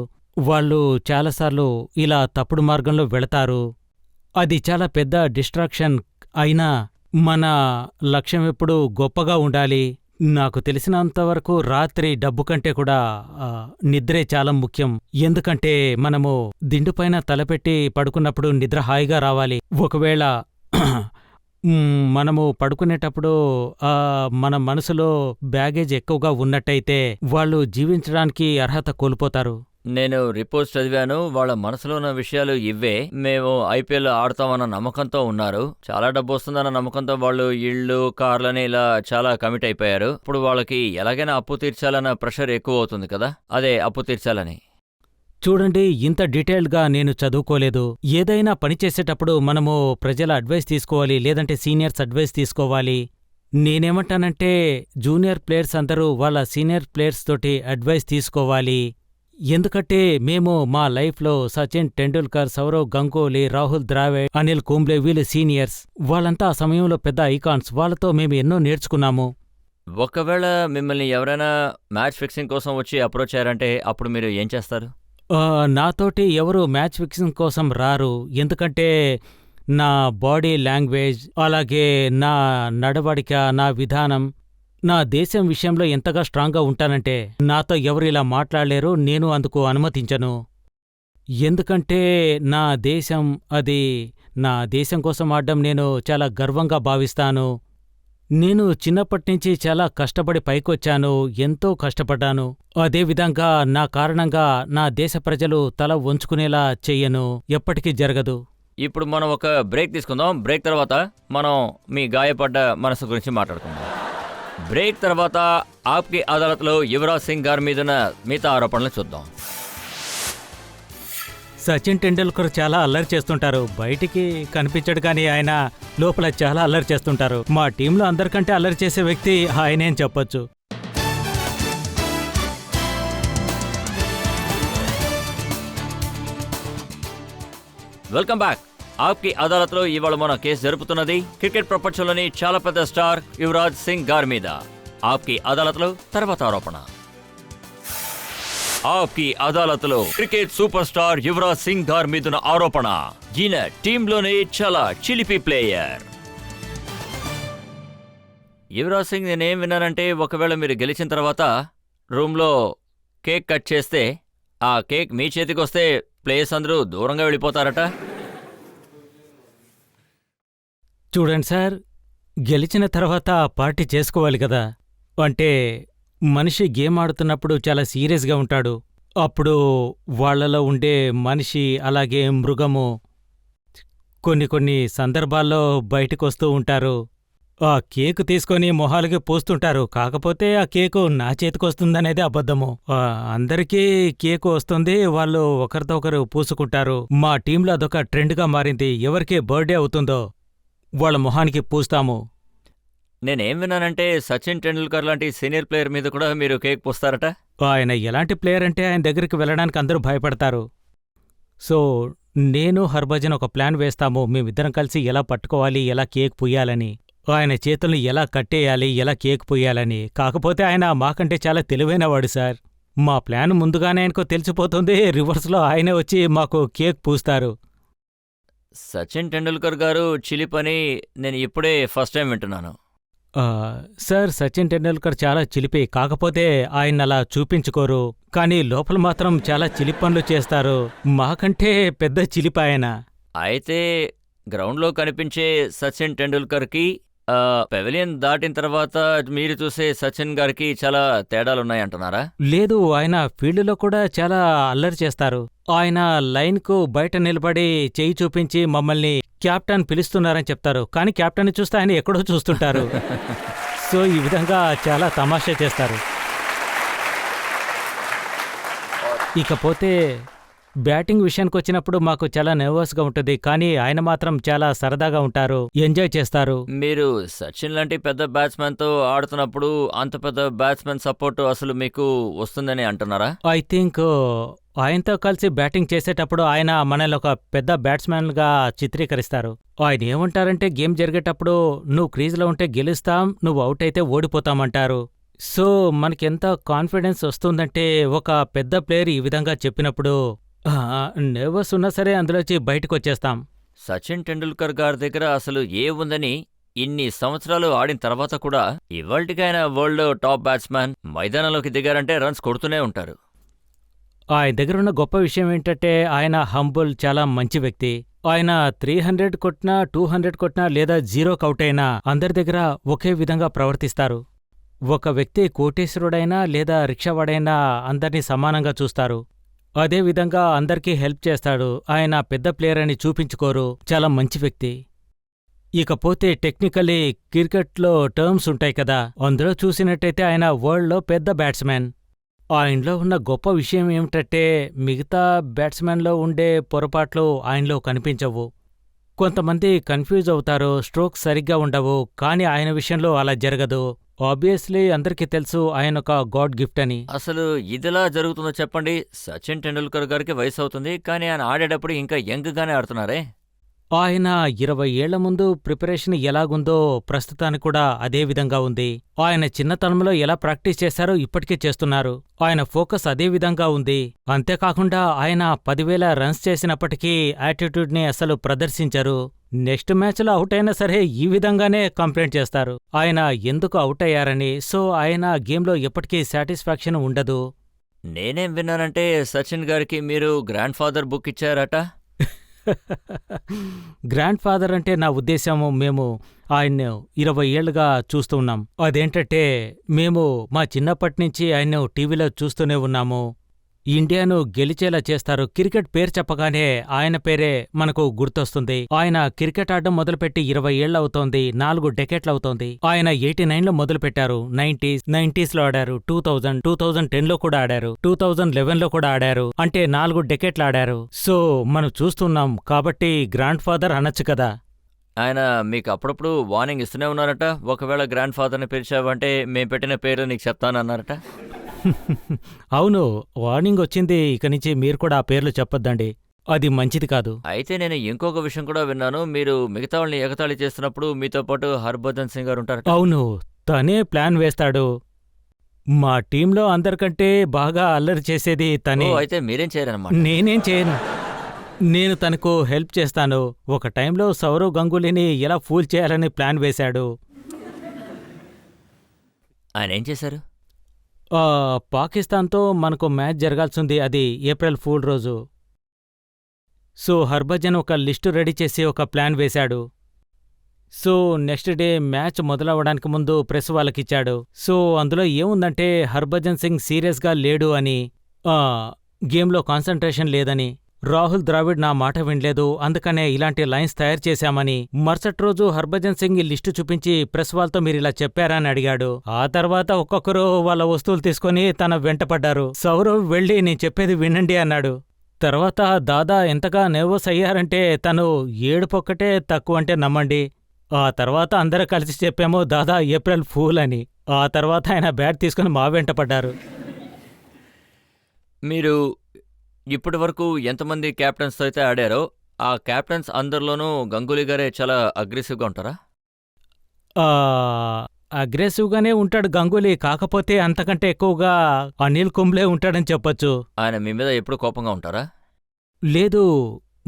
C: వాళ్ళు చాలాసార్లు ఇలా తప్పుడు మార్గంలో వెళతారు. అది చాలా పెద్ద డిస్ట్రాక్షన్. అయినా మన లక్ష్యం ఎప్పుడు గొప్పగా ఉండాలి. నాకు తెలిసినంతవరకు రాత్రి డబ్బు కంటే కూడా నిద్రే చాలా ముఖ్యం. ఎందుకంటే మనము దిండుపైన తలపెట్టి పడుకున్నప్పుడు నిద్ర హాయిగా రావాలి. ఒకవేళ మనము పడుకునేటప్పుడు మన మనసులో బ్యాగేజ్ ఎక్కువగా ఉన్నట్టయితే వాళ్ళు జీవించడానికి అర్హత కోల్పోతారు.
B: నేను రిపోర్ట్స్ చదివాను, వాళ్ళ మనసులో ఉన్న విషయాలు ఇవే. మేము ఐపీఎల్ ఆడతామన్న నమ్మకంతో ఉన్నారు, చాలా డబ్బు వస్తుందన్న నమ్మకంతో వాళ్ళు ఇళ్ళు, కార్లని ఇలా చాలా కమిట్ అయిపోయారు. ఇప్పుడు వాళ్ళకి ఎలాగైనా అప్పు తీర్చాలన్న ప్రెషర్ ఎక్కువ అవుతుంది కదా, అదే అప్పు తీర్చాలని.
C: చూడండి, ఇంత డీటెయిల్డ్గా నేను చదువుకోలేదు. ఏదైనా పని చేసేటప్పుడు మనము ప్రజల అడ్వైస్ తీసుకోవాలి, లేదంటే సీనియర్స్ అడ్వైస్ తీసుకోవాలి. నేనేమంటానంటే జూనియర్ ప్లేయర్స్ అందరూ వాళ్ళ సీనియర్ ప్లేయర్స్ తోటి అడ్వైస్ తీసుకోవాలి. ఎందుకంటే మేము మా లైఫ్లో సచిన్ టెండూల్కర్, సౌరవ్ గంగూలీ, రాహుల్ ద్రావిడ్, అనిల్ కుంబ్లే వీళ్ళు సీనియర్స్. వాళ్ళంతా ఆ సమయంలో పెద్ద ఐకాన్స్. వాళ్ళతో మేము ఎన్నో నేర్చుకున్నాము.
B: ఒకవేళ మిమ్మల్ని ఎవరైనా మ్యాచ్ ఫిక్సింగ్ కోసం వచ్చి అప్రోచ్ అయ్యారంటే అప్పుడు మీరు ఏం చేస్తారు?
C: నాతోటి ఎవరు మ్యాచ్ ఫిక్సింగ్ కోసం రారు. ఎందుకంటే నా బాడీ లాంగ్వేజ్, అలాగే నా నడవడిక, నా విధానం, నా దేశం విషయంలో ఎంతగా స్ట్రాంగ్గా ఉంటానంటే నాతో ఎవరు ఇలా మాట్లాడలేరు. నేను అందుకు అనుమతించను. ఎందుకంటే నా దేశం అది నా దేశం కోసం ఆడడం నేను చాలా గర్వంగా భావిస్తాను. నేను చిన్నప్పటినుంచి చాలా కష్టపడి పైకొచ్చాను, ఎంతో కష్టపడ్డాను. అదేవిధంగా నా కారణంగా నా దేశ ప్రజలు తల వంచుకునేలా చెయ్యను, ఎప్పటికీ జరగదు.
B: ఇప్పుడు మనం ఒక బ్రేక్ తీసుకుందాం. బ్రేక్ తర్వాత మనం మీ గాయపడ్డ మనసు గురించి మాట్లాడుకుందాం. బ్రేక్ తర్వాత ఆప్కి అదాలత్లో యువరాజ్ సింగ్ గారి మీదున్న మిగతా ఆరోపణలు చూద్దాం.
C: సచిన్ టెండూల్కర్ చాలా అల్లరి చేస్తుంటారు. బయటికి కనిపించడు కానీ ఆయన లోపల చాలా అల్లరి చేస్తుంటారు. మా టీంలో అందరికంటే అల్లరి చేసే వ్యక్తి ఆయనే అని చెప్పొచ్చు.
B: Welcome back. ఆప్కి అదాలత్లో ఇవాళ మన కేసు జరుపుతున్నది క్రికెట్ ప్రపంచంలోని చాలా పెద్ద స్టార్ యువరాజ్ సింగ్ గారి మీద. ఆప్కి అదాలత్లో తర్వాత ఆరోపణ. ఆప్కి అదాలత్లో cricket super star Yuvraj Singh గారి మీదున్న ఆరోపణ. ఈయన టీంలోనే చాలా చిలిపి ప్లేయర్. యువరాజ్ సింగ్ నేనేం విన్నానంటే, ఒకవేళ మీరు గెలిచిన తర్వాత రూమ్లో కేక్ కట్ చేస్తే ఆ కేక్ మీ చేతికి వస్తే ప్లేయర్స్ అందరూ దూరంగా వెళ్ళిపోతారట.
C: చూడండి సార్, గెలిచిన తర్వాత పార్టీ చేసుకోవాలి కదా. అంటే మనిషి గేమ్ ఆడుతున్నప్పుడు చాలా సీరియస్గా ఉంటాడు. అప్పుడు వాళ్లలో ఉండే మనిషి అలాగే మృగము కొన్ని సందర్భాల్లో బయటకొస్తూ ఉంటారు. ఆ కేకు తీసుకొని మొహాలకి పూస్తుంటారు. కాకపోతే ఆ కేకు నా చేతికొస్తుందనేది అబద్ధము. అందరికీ కేకు వస్తుంది, వాళ్ళు ఒకరితో ఒకరు పూసుకుంటారు. మా టీంలో అదొక ట్రెండ్గా మారింది. ఎవరికి బర్త్డే అవుతుందో వాళ్ళ మొహానికి పూస్తాము.
B: నేనేం విన్నానంటే, సచిన్ టెండూల్కర్ లాంటి సీనియర్ ప్లేయర్ మీద కూడా మీరు కేక్ పూస్తారట.
C: ఆయన ఎలాంటి ప్లేయర్ అంటే ఆయన దగ్గరికి వెళ్ళడానికి అందరూ భయపడతారు. సో నేను హర్భజన్ ఒక ప్లాన్ వేస్తాము. మేమిద్దరం కలిసి ఎలా పట్టుకోవాలి, ఎలా కేక్ పుయ్యాలని, ఆయన చేతుల్ని ఎలా కట్టేయాలి, ఎలా కేక్ పుయ్యాలని. కాకపోతే ఆయన మాకంటే చాలా తెలివైనవాడు సార్. మా ప్లాన్ ముందుగానే ఆయనకు తెలిసిపోతుంది. రివర్స్లో ఆయనే వచ్చి మాకు కేక్ పూస్తారు.
B: సచిన్ టెండూల్కర్ గారు చిలిపని నేను ఇప్పుడే ఫస్ట్ టైం వింటున్నాను.
C: సార్, సచిన్ టెండూల్కర్ చాలా చిలిపి. కాకపోతే ఆయన అలా చూపించుకోరు, కానీ లోపల మాత్రం చాలా చిలిపి పనులు చేస్తారు. మాకంటే పెద్ద చిలిపి ఆయన.
B: అయితే గ్రౌండ్లో కనిపించే సచిన్ టెండూల్కర్కి పెవిలియన్ దాటిన తర్వాత మీరు చూసే సచిన్ గారికి చాలా తేడాలున్నాయంటున్నారా?
C: లేదు, ఆయన ఫీల్డ్లో కూడా చాలా అల్లరి చేస్తారు. ఆయన లైన్కు బయట నిలబడి చేయి చూపించి మమ్మల్ని కెప్టెన్ పిలుస్తున్నారని చెప్తారు, కానీ కెప్టెన్ చూస్తే ఆయన ఎక్కడో చూస్తుంటారు. సో ఈ విధంగా చాలా తమాషా చేస్తారు. ఇకపోతే బ్యాటింగ్ విషయానికి వచ్చినప్పుడు మాకు చాలా నర్వస్గా ఉంటుంది, కానీ ఆయన మాత్రం చాలా సరదాగా ఉంటారు, ఎంజాయ్ చేస్తారు.
B: మీరు సచిన్ లాంటి పెద్ద బ్యాట్స్మెన్తో ఆడుతున్నప్పుడు అంత పెద్ద బ్యాట్స్మెన్ సపోర్ట్ అసలు మీకు వస్తుందని అంటున్నారా?
C: ఐ థింక్ ఆయనతో కలిసి బ్యాటింగ్ చేసేటప్పుడు ఆయన మనల్ని ఒక పెద్ద బ్యాట్స్మెన్గా చిత్రీకరిస్తారు. ఆయన ఏమంటారంటే, గేమ్ జరిగేటప్పుడు నువ్వు క్రీజ్లో ఉంటే గెలుస్తాం, నువ్వు అవుట్ అయితే ఓడిపోతామంటారు. సో మనకెంత కాన్ఫిడెన్స్ వస్తుందంటే, ఒక పెద్ద ప్లేయర్ ఈ విధంగా చెప్పినప్పుడు నర్వస్ ఉన్నా సరే అందులోంచి బయటకు వచ్చేస్తాం.
B: సచిన్ టెండూల్కర్ గారి దగ్గర అసలు ఏ ఉందని ఇన్ని సంవత్సరాలు ఆడిన తర్వాత కూడా ఇవాళ్టికైనా వరల్డ్ టాప్ బ్యాట్స్మెన్ మైదానంలోకి దిగారంటే రన్స్ కొడుతూనే ఉంటారు.
C: ఆయన దగ్గరున్న గొప్ప విషయం ఏంటంటే, ఆయన హంబుల్, చాలా మంచి వ్యక్తి. ఆయన 300 కొట్టినా 200 కొట్టినా లేదా 0కి అవుట్ అయినా అందరి దగ్గర ఒకే విధంగా ప్రవర్తిస్తారు. ఒక వ్యక్తి కోటేశ్వరుడైనా లేదా రిక్షావాడైనా అందర్నీ సమానంగా చూస్తారు. అదేవిధంగా అందరికీ హెల్ప్ చేస్తాడు. ఆయన పెద్ద ప్లేయర్ అని చూపించుకోరు, చాలా మంచి వ్యక్తి. ఇకపోతే టెక్నికలీ క్రికెట్లో టర్మ్స్ ఉంటాయి కదా, అందులో చూసినట్టయితే ఆయన వరల్డ్లో పెద్ద బ్యాట్స్మెన్. ఆయనలో ఉన్న గొప్ప విషయం ఏమిటంటే, మిగతా బ్యాట్స్మెన్లో ఉండే పొరపాట్లు ఆయనలో కనిపించవు. కొంతమంది కన్ఫ్యూజ్ అవుతారు, స్ట్రోక్స్ సరిగ్గా ఉండవు, కానీ ఆయన విషయంలో అలా జరగదు. ఆబ్వియస్లీ అందరికీ తెలుసు ఆయన ఒక గాడ్ గిఫ్ట్ అని.
B: అసలు ఇదిలా జరుగుతుందో చెప్పండి. సచిన్ టెండూల్కర్ గారికి వయసు అవుతుంది, కానీ ఆయన ఆడేటప్పుడు ఇంకా యంగ్గానే ఆడుతున్నారే.
C: ఆయన 20 ఏళ్ల ముందు ప్రిపరేషన్ ఎలాగుందో ప్రస్తుతానికి కూడా అదే విధంగా ఉంది. ఆయన చిన్నతనంలో ఎలా ప్రాక్టీస్ చేశారో ఇప్పటికీ చేస్తున్నారు. ఆయన ఫోకస్ అదే విధంగా ఉంది. అంతేకాకుండా ఆయన 10,000 రన్స్ చేసినప్పటికీ యాటిట్యూడ్ని అసలు ప్రదర్శించరు. నెక్స్ట్ మ్యాచ్లో అవుట్ అయినా సరే ఈ విధంగానే కంప్లైంట్ చేస్తారు, ఆయన ఎందుకు అవుట్ అయ్యారని. సో ఆయన గేమ్లో ఎప్పటికీ సాటిస్ఫాక్షన్ ఉండదు.
B: నేనేం విన్నానంటే, సచిన్ గారికి మీరు గ్రాండ్ ఫాదర్ బుక్ ఇచ్చారట.
C: గ్రాండ్ ఫాదర్ అంటే నా ఉద్దేశము మేము ఆయన్ను 20 ఏళ్లుగా చూస్తూ ఉన్నాం. అదేంటంటే మేము మా చిన్నప్పటి నుంచి ఆయన్ను టీవీలో చూస్తూనే ఉన్నాము. ఇండియాను గెలిచేలా చేస్తారు. క్రికెట్ పేరు చెప్పగానే ఆయన పేరే మనకు గుర్తొస్తుంది. ఆయన క్రికెట్ ఆడడం మొదలుపెట్టి 20 ఏళ్లవుతోంది, 4 డెకెట్లవుతోంది. ఆయన 89లో మొదలుపెట్టారు. 90s లో ఆడారు, 2010లో కూడా ఆడారు, 2011లో కూడా ఆడారు. అంటే 4 డెకెట్లు ఆడారు. సో మనం చూస్తున్నాం కాబట్టి గ్రాండ్ ఫాదర్ అనొచ్చు కదా.
B: ఆయన మీకు అప్పుడప్పుడు వార్నింగ్ ఇస్తూనే ఉన్నారట, ఒకవేళ గ్రాండ్ ఫాదర్ని పిలిచావంటే మేం పెట్టిన పేరు నీకు చెప్తానన్నారట.
C: అవును, వార్నింగ్ వచ్చింది. ఇక నుంచి మీరు కూడా ఆ పేర్లు చెప్పొద్దండి, అది మంచిది కాదు.
B: అయితే నేను ఇంకొక విషయం కూడా విన్నాను, మీరు మిగతా వాళ్ళని ఎగతాళి చేస్తున్నప్పుడు మీతో పాటు హర్భజన్ సింగ్ గారు ఉంటారట.
C: అవును, తనే ప్లాన్ వేస్తాడు. మా టీంలో అందరికంటే బాగా అల్లరి చేసేది తనే.
B: ఓ, అయితే మీరేం చేయరన్నమాట.
C: నేనేం చేయను, నేను తనకు హెల్ప్ చేస్తాను. ఒక టైంలో సౌరవ్ గంగూలీని ఎలా ఫూల్ చేయాలని ప్లాన్ వేశాడు.
B: ఆయన ఏం చేశారు?
C: పాకిస్తాన్తో మనకు మ్యాచ్ జరగాల్సింది, అది ఏప్రిల్ ఫూల్ రోజు. సో హర్భజన్ ఒక లిస్టు రెడీ చేసి ఒక ప్లాన్ వేశాడు. సో నెక్స్ట్ డే మ్యాచ్ మొదలవడానికి ముందు ప్రెస్ వాళ్ళకిచ్చాడు. సో అందులో ఏముందంటే హర్భజన్ సింగ్ సీరియస్గా లేడు అని, గేమ్లో కాన్సంట్రేషన్ లేదని, రాహుల్ ద్రావిడ్ నా మాట వినలేదు, అందుకనే ఇలాంటి లైన్స్ తయారు చేశామని. మరుసటి రోజు హర్భజన్ సింగ్ ఈ లిస్టు చూపించి ప్రెస్ వాళ్ళతో మీరిలా చెప్పారా అని అడిగాడు. ఆ తర్వాత ఒక్కొక్కరు వాళ్ళ వస్తువులు తీసుకుని తన వెంటపడ్డారు. సౌరవ్ వెళ్ళి నేను చెప్పేది వినండి అన్నాడు. తర్వాత దాదా ఎంతగా నర్వస్ అయ్యారంటే తను ఏడుపొక్కటే తక్కువంటే నమ్మండి. ఆ తర్వాత అందరూ కలిసి చెప్పాము దాదా ఏప్రిల్ ఫూల్ అని. ఆ తర్వాత ఆయన బ్యాట్ తీసుకుని మా వెంటపడ్డారు.
B: మీరు ఇప్పటి వరకు ఎంతమంది క్యాప్టెన్స్తో అయితే ఆడారో ఆ క్యాప్టెన్స్ అందరిలోనూ గంగూలీ గారే చాలా అగ్రెసివ్గా ఉంటారా?
C: అగ్రెసివ్గానే ఉంటాడు గంగూలీ, కాకపోతే అంతకంటే ఎక్కువగా అనిల్ కుంబ్లే ఉంటాడని చెప్పొచ్చు.
B: ఆయన మీ మీద ఎప్పుడు కోపంగా ఉంటారా?
C: లేదు,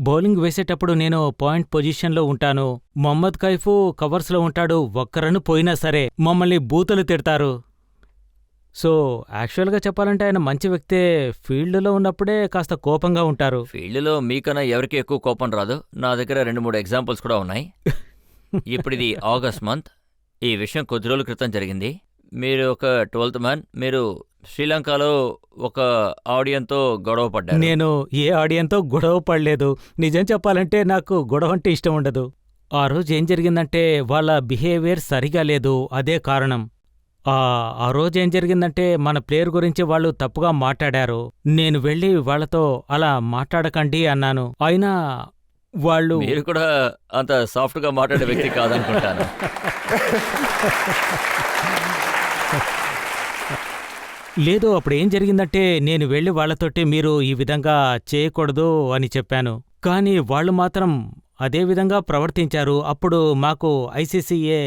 C: బౌలింగ్ వేసేటప్పుడు నేను పాయింట్ పొజిషన్లో ఉంటాను, మొహమ్మద్ కైఫ్ కవర్స్లో ఉంటాడు. ఒక్కరను పోయినా సరే మమ్మల్ని బూతులు తిడతారు. సో యాక్చువల్గా చెప్పాలంటే ఆయన మంచి వ్యక్తే. ఫీల్డ్లో ఉన్నప్పుడే కాస్త కోపంగా ఉంటారు.
B: ఫీల్డ్లో మీకన్నా ఎవరికి ఎక్కువ కోపం రాదు. నా దగ్గర 2-3 ఎగ్జాంపుల్స్ కూడా ఉన్నాయి. ఇప్పుడు ఇది ఆగస్ట్ మంత్. ఈ విషయం కొద్ది రోజుల క్రితం జరిగింది. మీరు ఒక 12th మ్యాన్, మీరు శ్రీలంకలో ఒక ఆడియన్తో గొడవ పడ్డారు.
C: నేను ఏ ఆడియన్తో గొడవ పడలేదు. నిజం చెప్పాలంటే నాకు గొడవ అంటే ఇష్టం ఉండదు. ఆ రోజు ఏం జరిగిందంటే వాళ్ళ బిహేవియర్ సరిగా లేదు, అదే కారణం. ఆ రోజు ఏం జరిగిందంటే మన ప్లేయర్ గురించి వాళ్ళు తప్పుగా మాట్లాడారు. నేను వెళ్ళి వాళ్లతో అలా మాట్లాడకండి అన్నాను. అయినా వాళ్ళు
B: మీరు కూడా అంత సాఫ్ట్గా మాట్లాడే వ్యక్తి కాదనుకుంటాను.
C: లేదు, అప్పుడు ఏం జరిగిందంటే నేను వెళ్ళి వాళ్లతోటి మీరు ఈ విధంగా చేయకూడదు అని చెప్పాను. కానీ వాళ్ళు మాత్రం అదే విధంగా ప్రవర్తించారు. అప్పుడు మాకు ఐసీసీఏ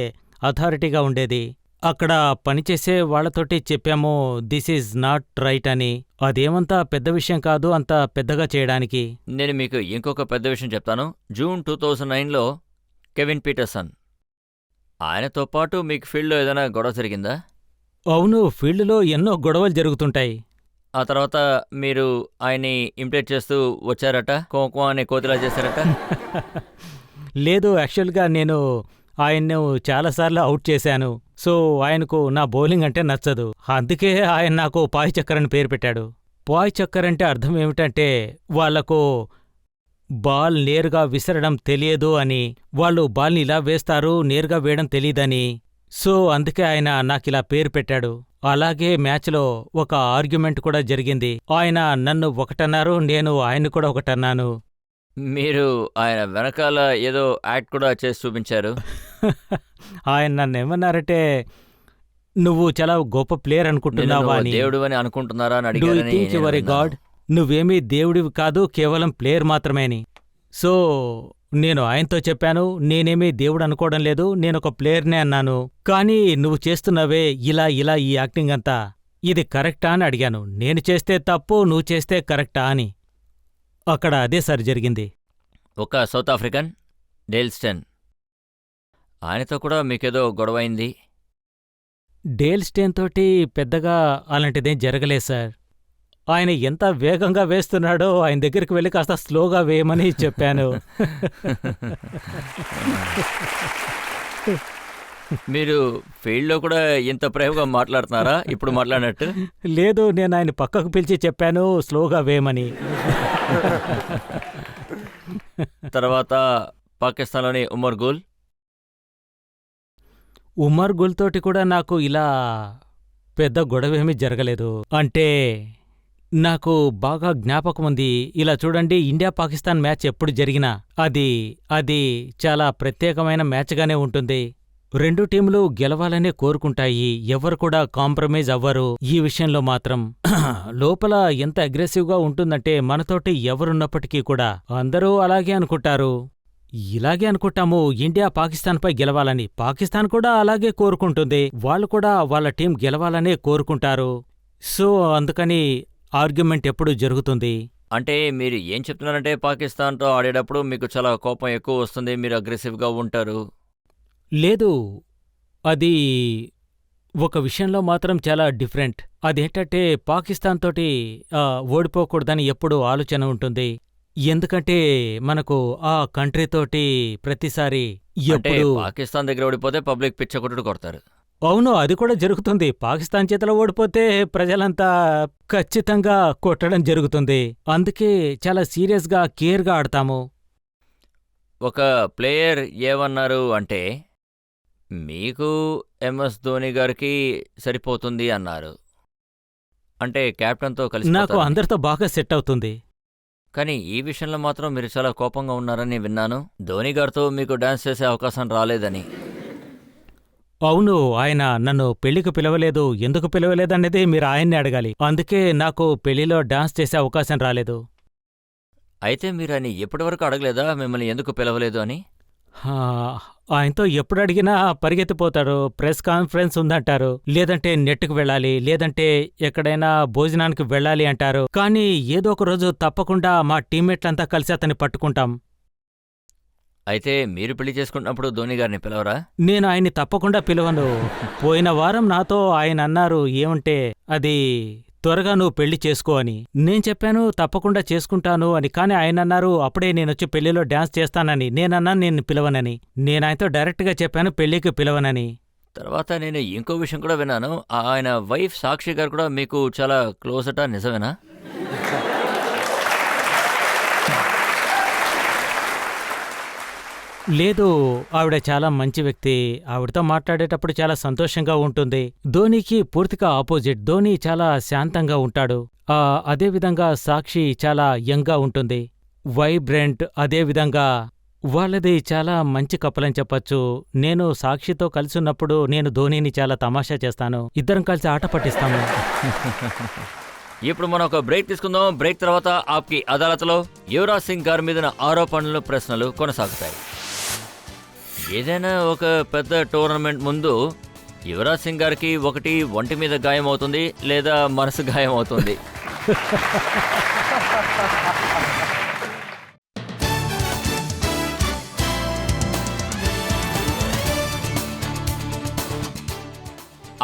C: అథారిటీగా ఉండేది. అక్కడ పనిచేసే వాళ్లతోటి చెప్పాము దిస్ ఈజ్ నాట్ రైట్ అని. అదేమంతా పెద్ద విషయం కాదు అంత పెద్దగా చేయడానికి.
B: నేను మీకు ఇంకొక పెద్ద విషయం చెప్తాను. జూన్ 2009లో కెవిన్ పీటర్సన్, ఆయనతో పాటు మీకు ఫీల్డ్లో ఏదైనా గొడవ జరిగిందా?
C: అవును, ఫీల్డ్లో ఎన్నో గొడవలు జరుగుతుంటాయి.
B: ఆ తర్వాత మీరు ఆయన్ని ఇంప్లేట్ చేస్తూ వచ్చారట, కోకో అనే కోతిలా చేశారట.
C: లేదు, యాక్చువల్గా నేను ఆయన్ను చాలాసార్లు అవుట్ చేశాను. సో ఆయనకు నా బౌలింగ్ అంటే నచ్చదు, అందుకే ఆయన నాకు పాయ్ చక్కర్ అని పేరు పెట్టాడు. పాయ్ చక్కర్ అంటే అర్థం ఏమిటంటే వాళ్లకు బాల్ నేరుగా విసరడం తెలియదు అని, వాళ్ళు బాల్ని ఇలా వేస్తారు, నేరుగా వేయడం తెలీదని. సో అందుకే ఆయన నాకిలా పేరు పెట్టాడు. అలాగే మ్యాచ్లో ఒక ఆర్గ్యుమెంట్ కూడా జరిగింది. ఆయన నన్ను ఒకటన్నారు, నేను ఆయన కూడా ఒకటన్నాను.
B: మీరు ఆయన వెనకాల ఏదో యాక్ట్ కూడా చేసి చూపించారు.
C: ఆయన నన్ను ఏమన్నారంటే నువ్వు చాలా గొప్ప ప్లేయర్ అనుకుంటున్నావా అని.
B: దేవుడు అని అనుకుంటున్నారా అని
C: డూ యు
B: అడిగారని
C: థింక్ యువర్ ఏ గాడ్? నువ్వేమీ దేవుడివి కాదు, కేవలం ప్లేయర్ మాత్రమేని. సో నేను ఆయనతో చెప్పాను నేనేమీ దేవుడు అనుకోవడం లేదు, నేనొక ప్లేయర్నే అన్నాను. కానీ నువ్వు చేస్తున్నవే ఇలా ఇలా ఈ యాక్టింగ్ అంతా, ఇది కరెక్టా అని అడిగాను. నేను చేస్తే తప్పు, నువ్వు చేస్తే కరెక్టా అని. అక్కడ అదే సార్ జరిగింది.
B: ఒక సౌత్ ఆఫ్రికన్ డేల్ స్టెన్, ఆయనతో కూడా మీకేదో గొడవైంది.
C: డేల్ స్టేన్ తోటి పెద్దగా అలాంటిదేం జరగలేదు సార్. ఆయన ఎంత వేగంగా వేస్తున్నాడో ఆయన దగ్గరికి వెళ్ళి కాస్త స్లోగా వేయమని చెప్పాను.
B: మీరు ఫీల్డ్లో కూడా ఇంత ప్రేమగా మాట్లాడుతున్నారా ఇప్పుడు మాట్లాడినట్టు?
C: లేదు, నేను ఆయన పక్కకు పిలిచి చెప్పాను స్లోగా వేయమని.
B: తర్వాత పాకిస్తాన్లోని ఉమర్ గుల్.
C: ఉమర్ గుల్ తోటి కూడా నాకు ఇలా పెద్ద గొడవేమీ జరగలేదు. అంటే నాకు బాగా జ్ఞాపకం ఉంది. ఇలా చూడండి, ఇండియా పాకిస్తాన్ మ్యాచ్ ఎప్పుడు జరిగినా అది చాలా ప్రత్యేకమైన మ్యాచ్గానే ఉంటుంది. రెండు టీంలు గెలవాలనే కోరుకుంటాయి, ఎవరు కూడా కాంప్రమైజ్ అవ్వరు. ఈ విషయంలో మాత్రం లోపల ఎంత అగ్రెసివ్గా ఉంటుందంటే మనతోటి ఎవరున్నప్పటికీ కూడా అందరూ అలాగే అనుకుంటారు. ఇలాగే అనుకుంటాము ఇండియా పాకిస్తాన్పై గెలవాలని. పాకిస్తాన్ కూడా అలాగే కోరుకుంటుంది, వాళ్ళు కూడా వాళ్ళ టీం గెలవాలనే కోరుకుంటారు. సో అందుకని ఆర్గ్యుమెంట్ ఎప్పుడు జరుగుతుంది.
B: అంటే మీరు ఏం చెప్తున్నారంటే పాకిస్తాన్తో ఆడేటప్పుడు మీకు చాలా కోపం ఎక్కువ వస్తుంది, మీరు అగ్రెసివ్గా ఉంటారు.
C: లేదు, అది ఒక విషయంలో మాత్రం చాలా డిఫరెంట్. అదేంటంటే పాకిస్తాన్ తోటి ఓడిపోకూడదని ఎప్పుడూ ఆలోచన ఉంటుంది. ఎందుకంటే మనకు ఆ కంట్రీ తోటి ప్రతిసారి
B: అంటే
C: ఎప్పుడు
B: పాకిస్తాన్ దగ్గర ఓడిపోతే పబ్లిక్ పిచ్చకొట్టుడు కొడతారు.
C: అవును, అది కూడా జరుగుతుంది. పాకిస్తాన్ చేతిలో ఓడిపోతే ప్రజలంతా ఖచ్చితంగా కొట్టడం జరుగుతుంది. అందుకే చాలా సీరియస్గా కేర్గా ఆడతాము.
B: ఒక ప్లేయర్ ఏమన్నారు అంటే మీకు MS ధోని గారికి సరిపోతుంది అన్నారు. అంటే కెప్టెన్తో కలిసి
C: నాకు అందరితో బాగా సెట్ అవుతుంది.
B: కానీ ఈ విషయంలో మాత్రం మీరు చాలా కోపంగా ఉన్నారని విన్నాను. ధోని గారితో మీకు డాన్స్ చేసే అవకాశం రాలేదని.
C: అవును, ఆయన నన్ను పెళ్లికి పిలవలేదు. ఎందుకు పిలవలేదనేది మీరు ఆయన్ని అడగాలి. అందుకే నాకు పెళ్లిలో డాన్స్ చేసే అవకాశం రాలేదు.
B: అయితే మీరు ఆయన ఎప్పటివరకు అడగలేదా మిమ్మల్ని ఎందుకు పిలవలేదు అని?
C: ఆయనతో ఎప్పుడు అడిగినా పరిగెత్తిపోతారు. ప్రెస్ కాన్ఫరెన్స్ ఉందంటారు, లేదంటే నెట్కి వెళ్ళాలి, లేదంటే ఎక్కడైనా భోజనానికి వెళ్ళాలి అంటారు. కానీ ఏదో ఒక రోజు తప్పకుండా మా టీమ్మేట్లంతా కలిసి అతన్ని పట్టుకుంటాం.
B: అయితే మీరు పెళ్లి చేసుకున్నప్పుడు ధోని గారిని పిలవరా?
C: నేను ఆయన్ని తప్పకుండా పిలవను. పోయిన వారం నాతో ఆయన అన్నారు ఏమంటే అది త్వరగా నువ్వు పెళ్లి చేసుకో అని. నేను చెప్పాను తప్పకుండా చేసుకుంటాను అని. కానీ ఆయన అన్నారు అప్పుడే నేనొచ్చి పెళ్లిలో డాన్స్ చేస్తానని. నేనన్నాను నేను పిలవనని. నేను ఆయనతో డైరెక్ట్గా చెప్పాను పెళ్లికి పిలవనని.
B: తర్వాత నేను ఇంకో విషయం కూడా విన్నాను, ఆయన వైఫ్ సాక్షి గారు కూడా మీకు చాలా క్లోజ్ అట, నిజమేనా?
C: లేదు, ఆవిడ చాలా మంచి వ్యక్తి. ఆవిడతో మాట్లాడేటప్పుడు చాలా సంతోషంగా ఉంటుంది. ధోనికి పూర్తిగా ఆపోజిట్. ధోని చాలా శాంతంగా ఉంటాడు. అదేవిధంగా సాక్షి చాలా యంగ్గా ఉంటుంది, వైబ్రెంట్. అదేవిధంగా వాళ్ళది చాలా మంచి కప్పలని చెప్పచ్చు. నేను సాక్షితో కలిసున్నప్పుడు నేను ధోనిని చాలా తమాషా చేస్తాను. ఇద్దరం కలిసి ఆట పట్టిస్తాము.
B: ఇప్పుడు మనం ఒక బ్రేక్ తీసుకుందాం. బ్రేక్ తర్వాత ఆప్కి అదాలత్లో యువరాజ్ సింగ్ గారి మీద ఆరోపణలు, ప్రశ్నలు కొనసాగుతాయి. ఏదైనా ఒక పెద్ద టోర్నమెంట్ ముందు యువరాజ్ సింగ్ గారికి ఒకటి ఒంటి మీద గాయం అవుతుంది, లేదా మనసు గాయం అవుతుంది.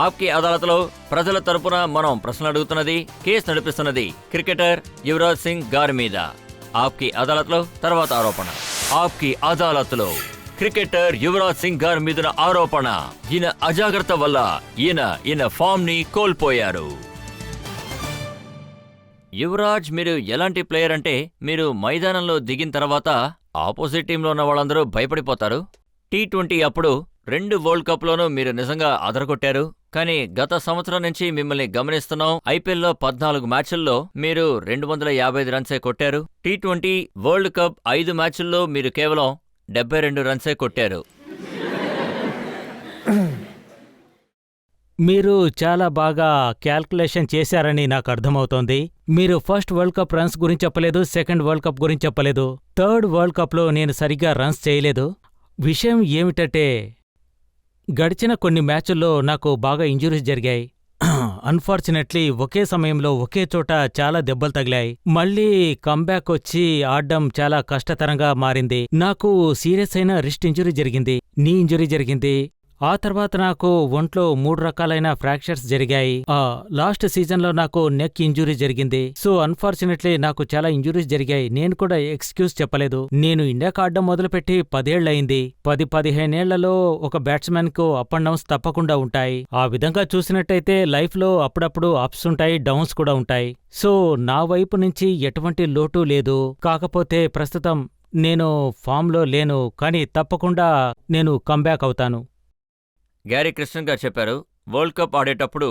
B: ఆప్కి అదాలత్లో ప్రజల తరపున మనం ప్రశ్నలు అడుగుతున్నది, కేసు నడిపిస్తున్నది క్రికెటర్ యువరాజ్ సింగ్ గారి మీద. ఆప్కి అదాలత్లో తర్వాత ఆరోపణ. ఆప్కి అదాలత్లో క్రికెటర్ యువరాజ్ సింగ్ గారి మీద ఆరోపణ. ఈయన అజాగ్రత్త వల్ల ఈయన ఫామ్ ని కోల్పోయారు. యువరాజ్, మీరు ఎలాంటి ప్లేయర్ అంటే మీరు మైదానంలో దిగిన తర్వాత ఆపోజిట్ టీంలో ఉన్న వాళ్ళందరూ భయపడిపోతారు. T20 అప్పుడు 2 వరల్డ్ కప్లోనూ మీరు నిజంగా అదరగొట్టారు. కానీ గత సంవత్సరం నుంచి మిమ్మల్ని గమనిస్తున్నాం. IPLలో 14 మ్యాచ్ల్లో మీరు 255 రన్సే కొట్టారు. T20 వరల్డ్ కప్ 5 మ్యాచ్ల్లో మీరు కేవలం 72 రన్సే కొట్టారు.
C: మీరు చాలా బాగా క్యాల్కులేషన్ చేశారని నాకు అర్థమవుతోంది. మీరు ఫస్ట్ వరల్డ్ కప్ రన్స్ గురించి చెప్పలేదు, సెకండ్ వరల్డ్ కప్ గురించి చెప్పలేదు. థర్డ్ వరల్డ్ కప్లో నేను సరిగ్గా రన్స్ చేయలేదు. విషయం ఏమిటంటే గడిచిన కొన్ని మ్యాచుల్లో నాకు బాగా ఇంజురీస్ జరిగాయి. అన్ఫార్చునేట్లీ ఒకే సమయంలో ఒకే చోట చాలా దెబ్బలు తగిలాయి. మళ్ళీ కంబ్యాక్ వచ్చి ఆడడం చాలా కష్టతరంగా మారింది. నాకు సీరియస్ అయిన రిస్ట్ ఇంజురీ జరిగింది, నీ ఇంజురీ జరిగింది. ఆ తర్వాత నాకు ఒంట్లో 3 రకాలైన ఫ్రాక్చర్స్ జరిగాయి. లాస్ట్ సీజన్లో నాకు నెక్ ఇంజురీ జరిగింది. సో అన్ఫార్చునేట్లీ నాకు చాలా ఇంజురీస్ జరిగాయి. నేను కూడా ఎక్స్క్యూజ్ చెప్పలేదు. నేను ఇండియాకి ఆడడం మొదలుపెట్టి 10 ఏళ్లయింది. 10-15 ఏళ్లలో ఒక బ్యాట్స్మెన్ కు అప్ అండ్ డౌన్స్ తప్పకుండా ఉంటాయి. ఆ విధంగా చూసినట్టయితే లైఫ్ లో అప్పుడప్పుడు అప్స్ ఉంటాయి, డౌన్స్ కూడా ఉంటాయి. సో నా వైపు నుంచి ఎటువంటి లోటు లేదు. కాకపోతే ప్రస్తుతం నేను ఫామ్లో లేను, కానీ తప్పకుండా నేను కంబ్యాక్ అవుతాను.
B: గ్యారీ కృష్ణన్ గారు చెప్పారు, వరల్డ్ కప్ ఆడేటప్పుడు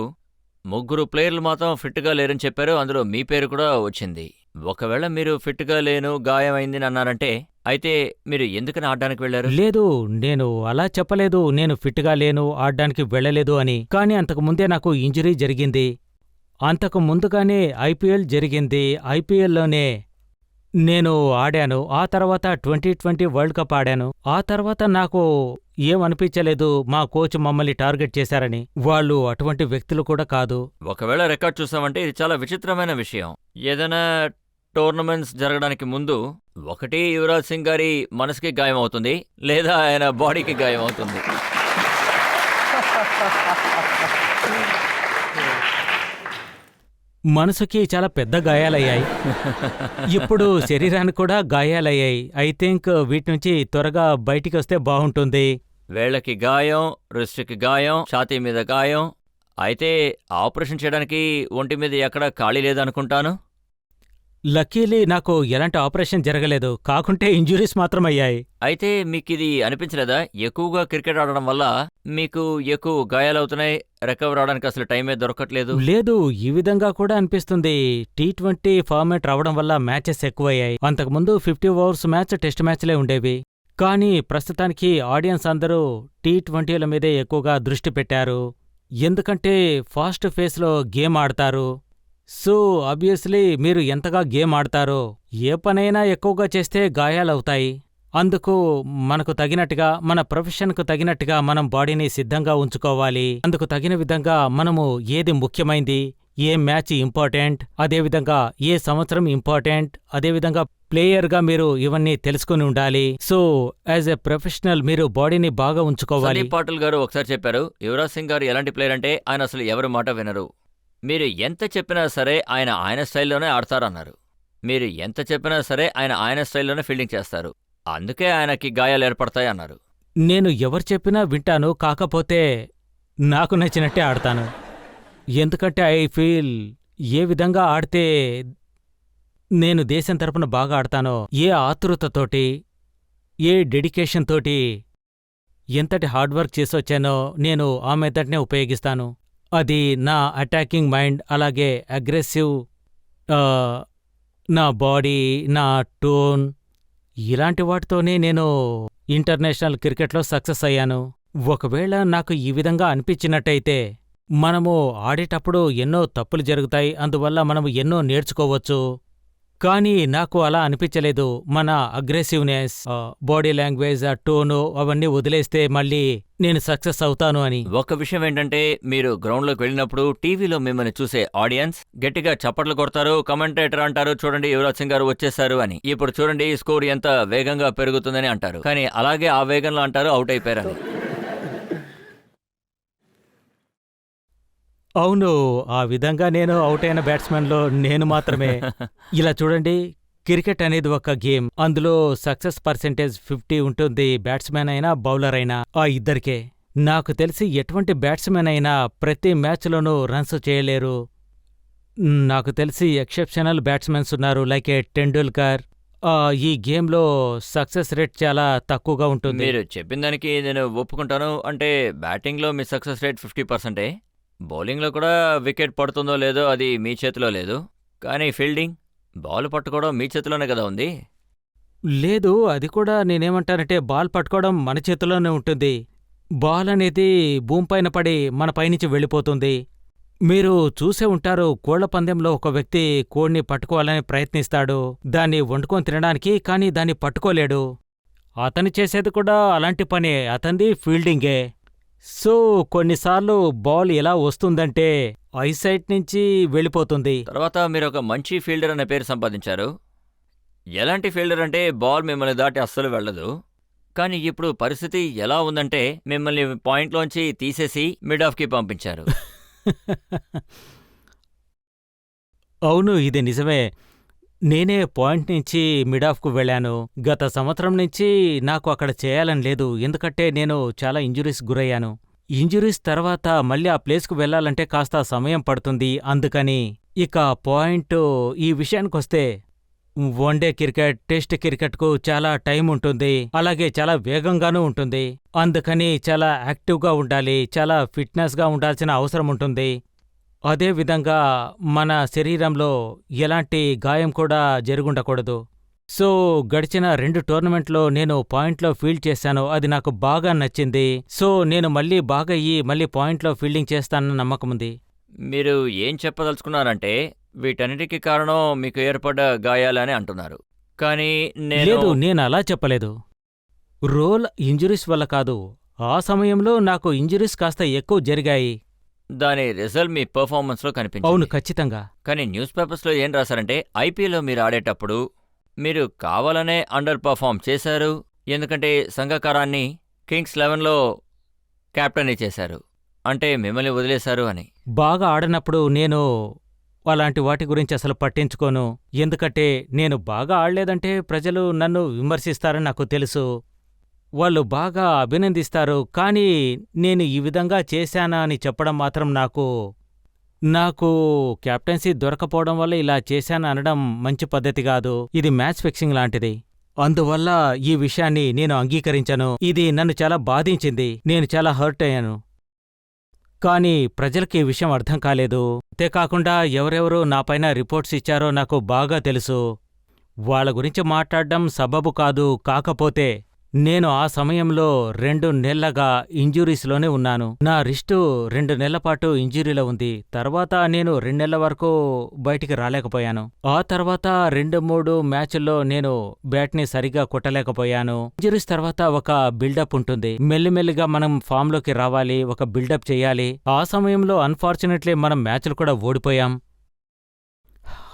B: 3 ప్లేయర్లు మాత్రం ఫిట్గా లేరని చెప్పారు. అందులో మీ పేరు కూడా వచ్చింది. ఒకవేళ మీరు ఫిట్గా లేను, గాయమైంది అని అన్నారంటే అయితే మీరు ఎందుకని ఆడడానికి వెళ్లారు?
C: లేదు, నేను అలా చెప్పలేదు. నేను ఫిట్గా లేను, ఆడ్డానికి వెళ్ళలేదు అని. కానీ అంతకు ముందే నాకు ఇంజరీ జరిగింది. అంతకు ముందుగానే ఐపీఎల్ జరిగింది. ఐపీఎల్లోనే నేను ఆడాను. ఆ తర్వాత 2020 వరల్డ్ కప్ ఆడాను. ఆ తర్వాత నాకు ఏమనిపించలేదు మా కోచ్ మమ్మల్ని టార్గెట్ చేశారని. వాళ్ళు అటువంటి వ్యక్తులు కూడా కాదు.
B: ఒకవేళ రికార్డ్ చూసామంటే ఇది చాలా విచిత్రమైన విషయం. ఏదైనా టోర్నమెంట్స్ జరగడానికి ముందు ఒకటి యువరాజ్ సింగ్ గారి మనసుకి గాయం అవుతుంది, లేదా ఆయన బాడీకి గాయం అవుతుంది.
C: మనసుకి చాలా పెద్ద గాయాలయ్యాయి. ఇప్పుడు శరీరానికి కూడా గాయాలయ్యాయి. ఐ థింక్ వీటి నుంచి త్వరగా బయటికి వస్తే బాగుంటుంది.
B: వేళ్లకి గాయం, రిస్ట్కి గాయం, ఛాతీ మీద గాయం. అయితే ఆపరేషన్ చేయడానికి ఒంటి మీద ఎక్కడా ఖాళీ లేదనుకుంటాను.
C: లక్కీలీ నాకు ఎలాంటి ఆపరేషన్ జరగలేదు, కాకుంటే ఇంజురీస్ మాత్రం అయ్యాయి.
B: అయితే మీకిది అనిపించలేదా, ఎక్కువగా క్రికెట్ ఆడడం వల్ల మీకు ఎక్కువ గాయాలవుతున్నాయి, రికవర్ అవడానికి అసలు టైమే దొరకట్లేదు?
C: లేదు, ఈ విధంగా కూడా అనిపిస్తుంది. T20 ఫార్మాట్ రావడం వల్ల మ్యాచెస్ ఎక్కువయ్యాయి. అంతకుముందు 50 ఓవర్స్ మ్యాచ్, టెస్ట్ మ్యాచ్లే ఉండేవి. కానీ ప్రస్తుతానికి ఆడియన్స్ అందరూ T20ల మీదే ఎక్కువగా దృష్టి పెట్టారు. ఎందుకంటే ఫాస్ట్ ఫేస్లో గేమ్ ఆడతారు. సో ఆబ్వియస్లీ మీరు ఎంతగా గేమ్ ఆడతారో ఏ పనైనా ఎక్కువగా చేస్తే గాయాలవుతాయి. అందుకు మనకు తగినట్టుగా, మన ప్రొఫెషన్కు తగినట్టుగా మనం బాడీని సిద్ధంగా ఉంచుకోవాలి. అందుకు తగిన విధంగా మనము ఏది ముఖ్యమైంది, ఏ మ్యాచ్ ఇంపార్టెంట్, అదేవిధంగా ఏ సంవత్సరం ఇంపార్టెంట్, అదేవిధంగా ప్లేయర్గా మీరు ఇవన్నీ తెలుసుకుని ఉండాలి. సో యాజ్ ఎ ప్రొఫెషనల్ మీరు బాడీని బాగా ఉంచుకోవాలి.
B: సందీప్ పాటిల్ గారు ఒకసారి చెప్పారు, యువరాజ్ సింగ్ గారు ఎలాంటి ప్లేయర్ అంటే ఆయన అసలు ఎవరి మాట వినరు. మీరు ఎంత చెప్పినా సరే ఆయన స్టైల్లోనే ఆడతారన్నారు. మీరు ఎంత చెప్పినా సరే ఆయన స్టైల్లోనే ఫీల్డింగ్ చేస్తారు. అందుకే ఆయనకి గాయాలు ఏర్పడతాయి అన్నారు.
C: నేను ఎవరు చెప్పినా వింటాను, కాకపోతే నాకు నచ్చినట్టే ఆడతాను. ఎందుకంటే ఐ ఫీల్ ఏ విధంగా ఆడితే నేను దేశం తరపున బాగా ఆడతానో, ఏ ఆతృతతోటి, ఏ డెడికేషన్ తోటి, ఎంతటి హార్డ్ వర్క్ చేసొచ్చానో నేను ఆ మెథడ్నే ఉపయోగిస్తాను. అది నా అటాకింగ్ మైండ్, అలాగే అగ్రెసివ్ నా బాడీ, నా టోన్, ఇలాంటి వాటితోనే నేను ఇంటర్నేషనల్ క్రికెట్లో సక్సెస్ అయ్యాను. ఒకవేళ నాకు ఈ విధంగా అనిపించినట్టయితే మనము ఆడేటప్పుడు ఎన్నో తప్పులు జరుగుతాయి, అందువల్ల మనము ఎన్నో నేర్చుకోవచ్చు. కానీ నాకు అలా అనిపించలేదు. మన అగ్రెసివ్నెస్, బాడీ లాంగ్వేజ్, టోను అవన్నీ వదిలేస్తే మళ్ళీ నేను సక్సెస్ అవుతాను అని.
B: ఒక విషయం ఏంటంటే, మీరు గ్రౌండ్లోకి వెళ్ళినప్పుడు టీవీలో మిమ్మల్ని చూసే ఆడియన్స్ గట్టిగా చప్పట్లు కొడతారు, కమెంటేటర్ అంటారు, చూడండి యువరాజ్ సింగ్ గారు వచ్చేసారు అని. ఇప్పుడు చూడండి స్కోర్ ఎంత వేగంగా పెరుగుతుందని అంటారు. కానీ అలాగే ఆ వేగంలో అంటారు అవుట్ అయిపోయారని.
C: అవును, ఆ విధంగా నేను అవుట్ అయిన బ్యాట్స్మెన్లో నేను మాత్రమే. ఇలా చూడండి, క్రికెట్ అనేది ఒక గేమ్. అందులో సక్సెస్ పర్సెంటేజ్ 50 ఉంటుంది, బ్యాట్స్మెన్ అయినా బౌలర్ అయినా, ఆ ఇద్దరికే. నాకు తెలిసి ఎటువంటి బ్యాట్స్మెన్ అయినా ప్రతి మ్యాచ్లోనూ రన్స్ చేయలేరు. నాకు తెలిసి ఎక్సెప్షనల్ బ్యాట్స్మెన్స్ ఉన్నారు, లైక్ టెండూల్కర్. ఈ గేమ్లో సక్సెస్ రేట్ చాలా తక్కువగా ఉంటుంది.
B: మీరు చెప్పిన దానికి నేను ఒప్పుకుంటాను. అంటే బ్యాటింగ్లో మీ సక్సెస్ రేట్ 50%. బౌలింగ్లో కూడా వికెట్ పడుతుందో లేదో అది మీ చేతిలో లేదు. కానీ ఫీల్డింగ్, బాల్ పట్టుకోవడం మీ చేతిలోనే కదా ఉంది.
C: లేదు, అది కూడా నేనేమంటానంటే బాల్ పట్టుకోవడం మన చేతిలోనే ఉంటుంది. బాల్ అనేది భూమిపైన పడి మన పైనుంచి వెళ్ళిపోతుంది. మీరు చూసే ఉంటారు, కోళ్ల పందెంలో ఒక వ్యక్తి కోడిని పట్టుకోవాలని ప్రయత్నిస్తాడు, దాన్ని వండుకొని తినడానికి, కానీ దాన్ని పట్టుకోలేడు. అతను చేసేది కూడా అలాంటి పనే, అతనిది ఫీల్డింగే. సో కొన్నిసార్లు బాల్ ఎలా వస్తుందంటే ఐసైట్ నుంచి వెళ్ళిపోతుంది.
B: తర్వాత మీరు ఒక మంచి ఫీల్డర్ అనే పేరు సంపాదించారు. ఎలాంటి ఫీల్డర్ అంటే బాల్ మిమ్మల్ని దాటి అస్సలు వెళ్ళదు, కానీ ఇప్పుడు పరిస్థితి ఎలా ఉందంటే మిమ్మల్ని పాయింట్లోంచి తీసేసి మిడ్ ఆఫ్కి పంపించారు.
C: అవును, ఇది నిజమే. నేనే పాయింట్ నుంచి మిడ్ ఆఫ్కు వెళ్ళాను. గత సంవత్సరం నుంచి నాకు అక్కడ చేయాలని లేదు, ఎందుకంటే నేను చాలా ఇంజురీస్ గురయ్యాను. ఇంజురీస్ తర్వాత మళ్ళీ ఆ ప్లేస్కు వెళ్ళాలంటే కాస్త సమయం పడుతుంది. అందుకని ఇక పాయింట్ ఈ విషయానికొస్తే వన్డే క్రికెట్, టెస్ట్ క్రికెట్కు చాలా టైం ఉంటుంది, అలాగే చాలా వేగంగానూ ఉంటుంది. అందుకని చాలా యాక్టివ్గా ఉండాలి, చాలా ఫిట్నెస్గా ఉండాల్సిన అవసరం ఉంటుంది. అదేవిధంగా మన శరీరంలో ఎలాంటి గాయం కూడా జరుగుండకూడదు. సో గడిచిన 2 టోర్నమెంట్లో నేను పాయింట్లో ఫీల్డ్ చేశాను, అది నాకు బాగా నచ్చింది. సో నేను మళ్ళీ బాగా అయ్యి మళ్ళీ పాయింట్లో ఫీల్డింగ్ చేస్తానన్న నమ్మకముంది.
B: మీరు ఏం చెప్పదలుచుకున్నారంటే వీటన్నిటికీ కారణం మీకు ఏర్పడ్డ గాయాలని అంటున్నారు. కానీ
C: లేదు, నేను అలా చెప్పలేదు. రోల్ ఇంజురీస్ వల్ల కాదు, ఆ సమయంలో నాకు ఇంజురీస్ కాస్త ఎక్కువ జరిగాయి.
B: దాని రిజల్ట్ మీ పెర్ఫార్మెన్స్లో
C: అవును,
B: కనిపించింది.
C: ఖచ్చితంగా.
B: కానీ న్యూస్ పేపర్స్లో ఏం రాశారంటే ఐపీఎల్లో మీరు ఆడేటప్పుడు మీరు కావాలనే అండర్ పర్ఫామ్ చేశారు, ఎందుకంటే సంఘకారాన్ని కింగ్స్ 11లో కెప్టెన్ని చేశారు, అంటే మిమ్మల్ని వదిలేశారు అని.
C: బాగా ఆడినప్పుడు నేను అలాంటి వాటి గురించి అసలు పట్టించుకోను, ఎందుకంటే నేను బాగా ఆడలేదంటే ప్రజలు నన్ను విమర్శిస్తారని నాకు తెలుసు. వాళ్ళు బాగా అభినందిస్తారు, కానీ నేను ఈ విధంగా చేశానా అని చెప్పడం మాత్రం నాకు కెప్టెన్సీ దొరకపోవడం వల్ల ఇలా చేశాను అనడం మంచి పద్ధతి కాదు. ఇది మ్యాచ్ ఫిక్సింగ్ లాంటిది. అందువల్ల ఈ విషయాన్ని నేను అంగీకరించను. ఇది నన్ను చాలా బాధించింది, నేను చాలా హర్ట్ అయ్యాను. కానీ ప్రజలకి ఈ విషయం అర్థం కాలేదు. అంతేకాకుండా ఎవరెవరు నాపైన రిపోర్ట్స్ ఇచ్చారో నాకు బాగా తెలుసు. వాళ్ళ గురించి మాట్లాడడం సబబు కాదు. కాకపోతే నేను ఆ సమయంలో 2 నెలలుగా ఇంజురీస్లోనే ఉన్నాను. నా రిస్టు 2 నెలలపాటు ఇంజురీలో ఉంది. తర్వాత నేను 2 నెలల వరకు బయటికి రాలేకపోయాను. ఆ తర్వాత 2-3 మ్యాచ్ల్లో నేను బ్యాట్ని సరిగా కొట్టలేకపోయాను. ఇంజురీస్ తర్వాత ఒక బిల్డప్ ఉంటుంది. మెల్లిమెల్లిగా మనం ఫామ్లోకి రావాలి, ఒక బిల్డప్ చేయాలి. ఆ సమయంలో అన్ఫార్చునేట్లీ మనం మ్యాచ్లు కూడా ఓడిపోయాం.